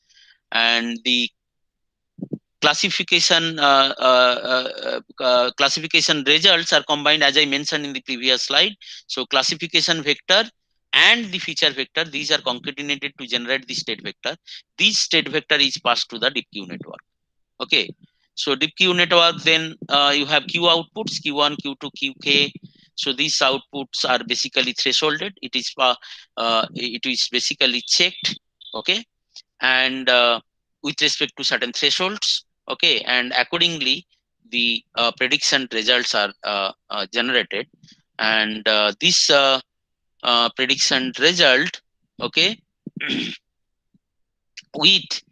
and the classification classification results are combined as I mentioned in the previous slide. So classification vector and the feature vector, these are concatenated to generate the state vector. This state vector is passed to the Deep Q network. Okay, so Deep Q network, then you have Q outputs, Q1, Q2, Qk. So these outputs are basically thresholded. It is basically checked. Okay, and with respect to certain thresholds. Okay, and accordingly the prediction results are generated, and this prediction result, okay, with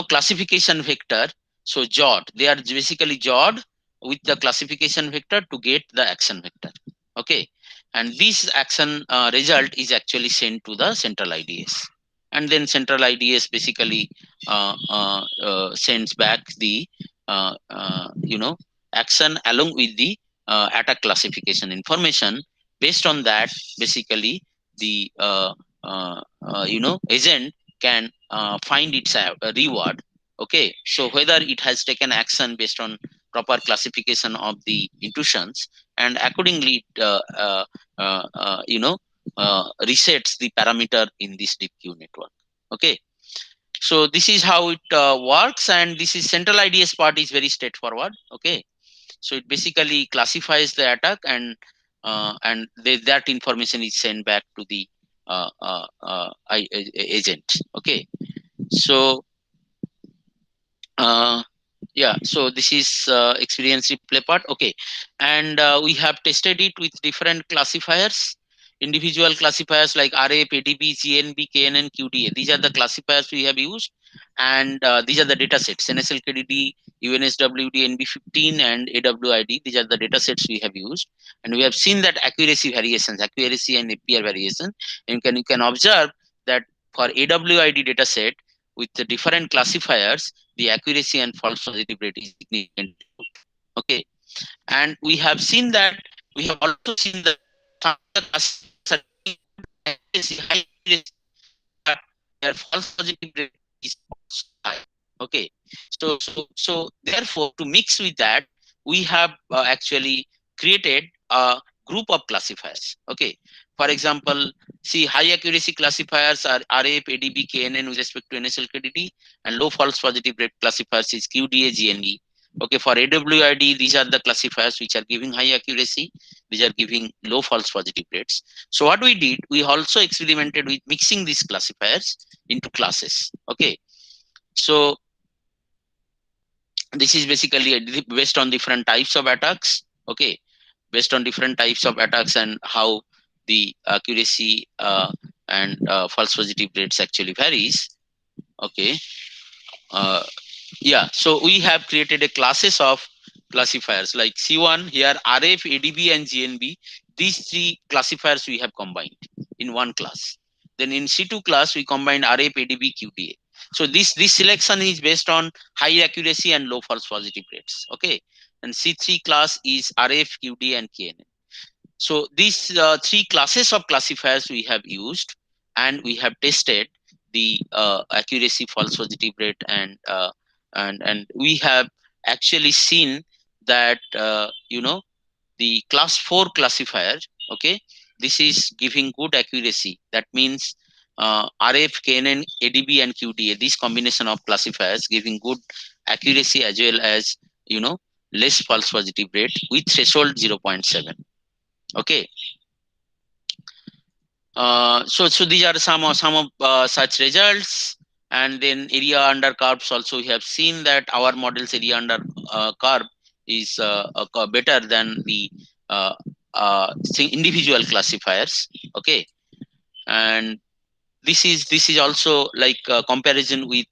classification vector. So JOD, they are basically JOD with the classification vector to get the action vector. Okay, and this action result is actually sent to the central IDS, and then central IDS basically sends back the action along with the attack classification information. Based on that, basically the agent can find its reward. Okay, so whether it has taken action based on proper classification of the intrusions, and accordingly resets the parameter in this deep queue network. Okay, so this is how it works, and this is central IDS part is very straightforward. Okay, so it basically classifies the attack, and that information is sent back to the agent. Okay, so yeah, so this is experience replay part. Okay, and we have tested it with different classifiers, individual classifiers like RF, ADB, GNB, KNN, QDA. These are the classifiers we have used, and these are the data sets: NSL KDD, UNSWD, NB15, and AWID. These are the data sets we have used, and we have seen that accuracy variations, accuracy and APR variation. And you can observe that for AWID data set with the different classifiers, the accuracy and false positive rate is significant. Okay, and we have seen that we have also seen that some of the classifiers accuracy high, but their false positive rate is high. Okay, so therefore, to mix with that, we have actually created a group of classifiers. Okay, for example, see, high accuracy classifiers are RF, ADB, KNN with respect to NSL KDD, and low false positive rate classifiers is QDA, GNE. Okay, for AWID, these are the classifiers which are giving high accuracy, these are giving low false positive rates. So what we did, we also experimented with mixing these classifiers into classes. Okay, so this is basically based on different types of attacks. Okay, based on different types of attacks and how the accuracy and false positive rates actually varies. Okay, yeah, so we have created a classes of classifiers like C1 here, RF, ADB, and GNB. These three classifiers we have combined in one class. Then in C2 class we combined RF, ADB, QDA. So this selection is based on high accuracy and low false positive rates. Okay, and C3 class is RF, QDA, and KNN. So these three classes of classifiers we have used, and we have tested the accuracy, false positive rate, and we have actually seen that the class 4 classifier. Okay, this is giving good accuracy. That means RF, KNN, ADB, and QDA. This combination of classifiers giving good accuracy as well as less false positive rate with threshold 0.7. Okay, so these are some of such results. And then area under curves also, we have seen that our model's area under curve is better than the individual classifiers. Okay, and this is also like comparison with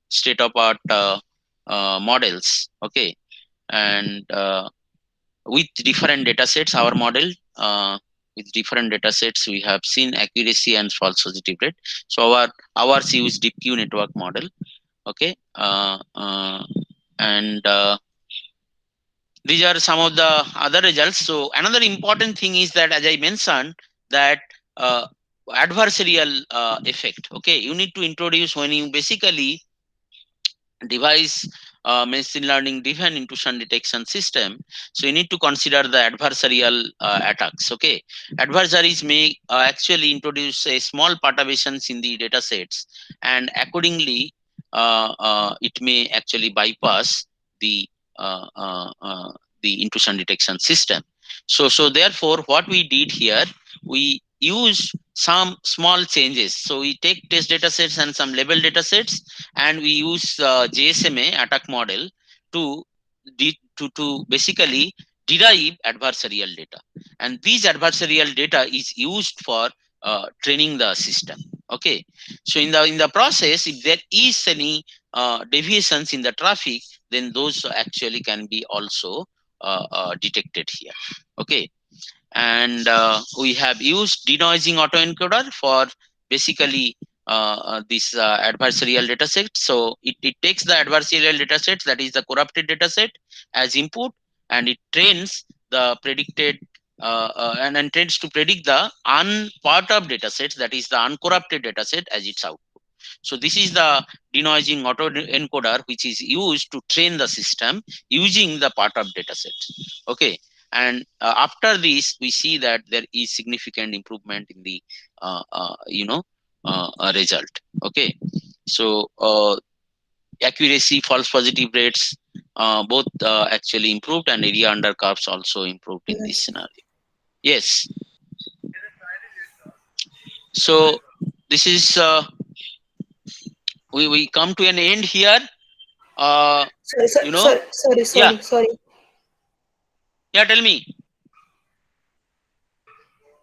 state of art models. Okay, and with different data sets, our model with different data sets, we have seen accuracy and false positive rate. So ours use deep queue network model. Okay, and these are some of the other results. So another important thing is that, as I mentioned, that adversarial effect. Okay, you need to introduce when you basically devise machine learning driven intrusion detection system. So you need to consider the adversarial attacks. Okay, adversaries may actually introduce a small perturbations in the data sets, and accordingly it may actually bypass the intrusion detection system. So therefore, what we did here, we use some small changes. So we take test data sets and some label data sets, and we use JSMA attack model to basically derive adversarial data. And these adversarial data is used for training the system. Okay, so in the process, if there is any deviations in the traffic, then those actually can be also detected here. Okay, and we have used denoising autoencoder for basically this adversarial data set. So it takes the adversarial data set, that is the corrupted data set, as input, and it trains the predicted and tends to predict the part of data set, that is the uncorrupted data set, as its output. So this is the denoising autoencoder, which is used to train the system using the part of data set. Okay, and after this we see that there is significant improvement in the result. Okay, so accuracy, false positive rates, both actually improved, and area under curves also improved in this scenario. Yes. So this is we come to an end here. Sorry, You know, yeah, sorry. yeah. Tell me.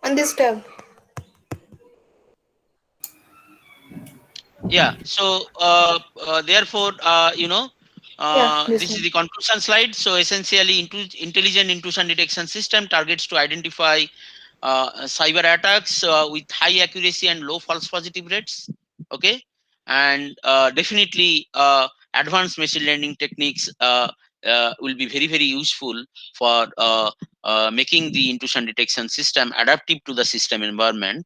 On this tab. Yeah. So therefore, Yeah, this this is one. the conclusion slide. So essentially, intelligent intrusion detection system targets to identify cyber attacks with high accuracy and low false positive rates. Okay, and definitely advanced machine learning techniques will be very very useful for making the intrusion detection system adaptive to the system environment,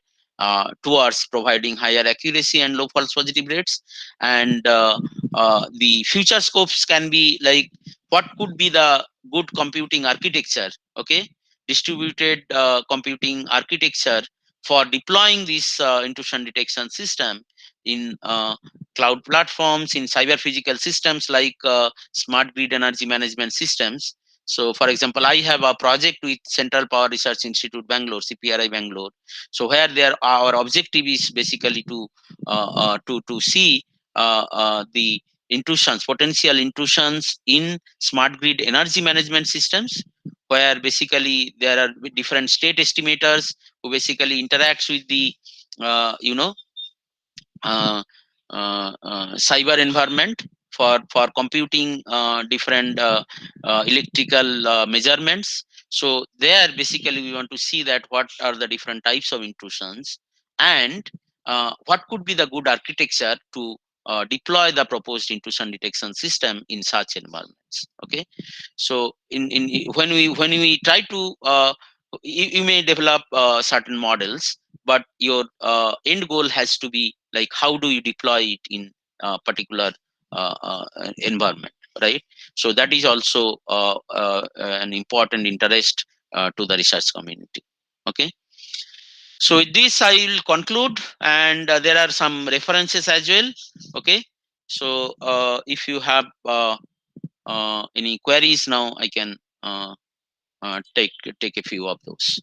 towards providing higher accuracy and low false positive rates. And the future scopes can be like, what could be the good computing architecture? Okay, distributed computing architecture for deploying this intrusion detection system in cloud platforms, in cyber physical systems like smart grid energy management systems. So for example, I have a project with Central Power Research Institute Bangalore, CPRI Bangalore. So where there our objective is basically to see the intrusions, potential intrusions in smart grid energy management systems, where basically there are different state estimators who basically interacts with the uh, you know uh, cyber environment for computing different electrical measurements. So there basically we want to see that what are the different types of intrusions, and what could be the good architecture to deploy the proposed intrusion detection system in such environments. Okay, so in when we try to you may develop certain models, but your end goal has to be like, how do you deploy it in a particular environment, right? So that is also an important interest to the research community. Okay, so with this I will conclude, and there are some references as well. Okay, so if you have any queries now, I can take a few of those.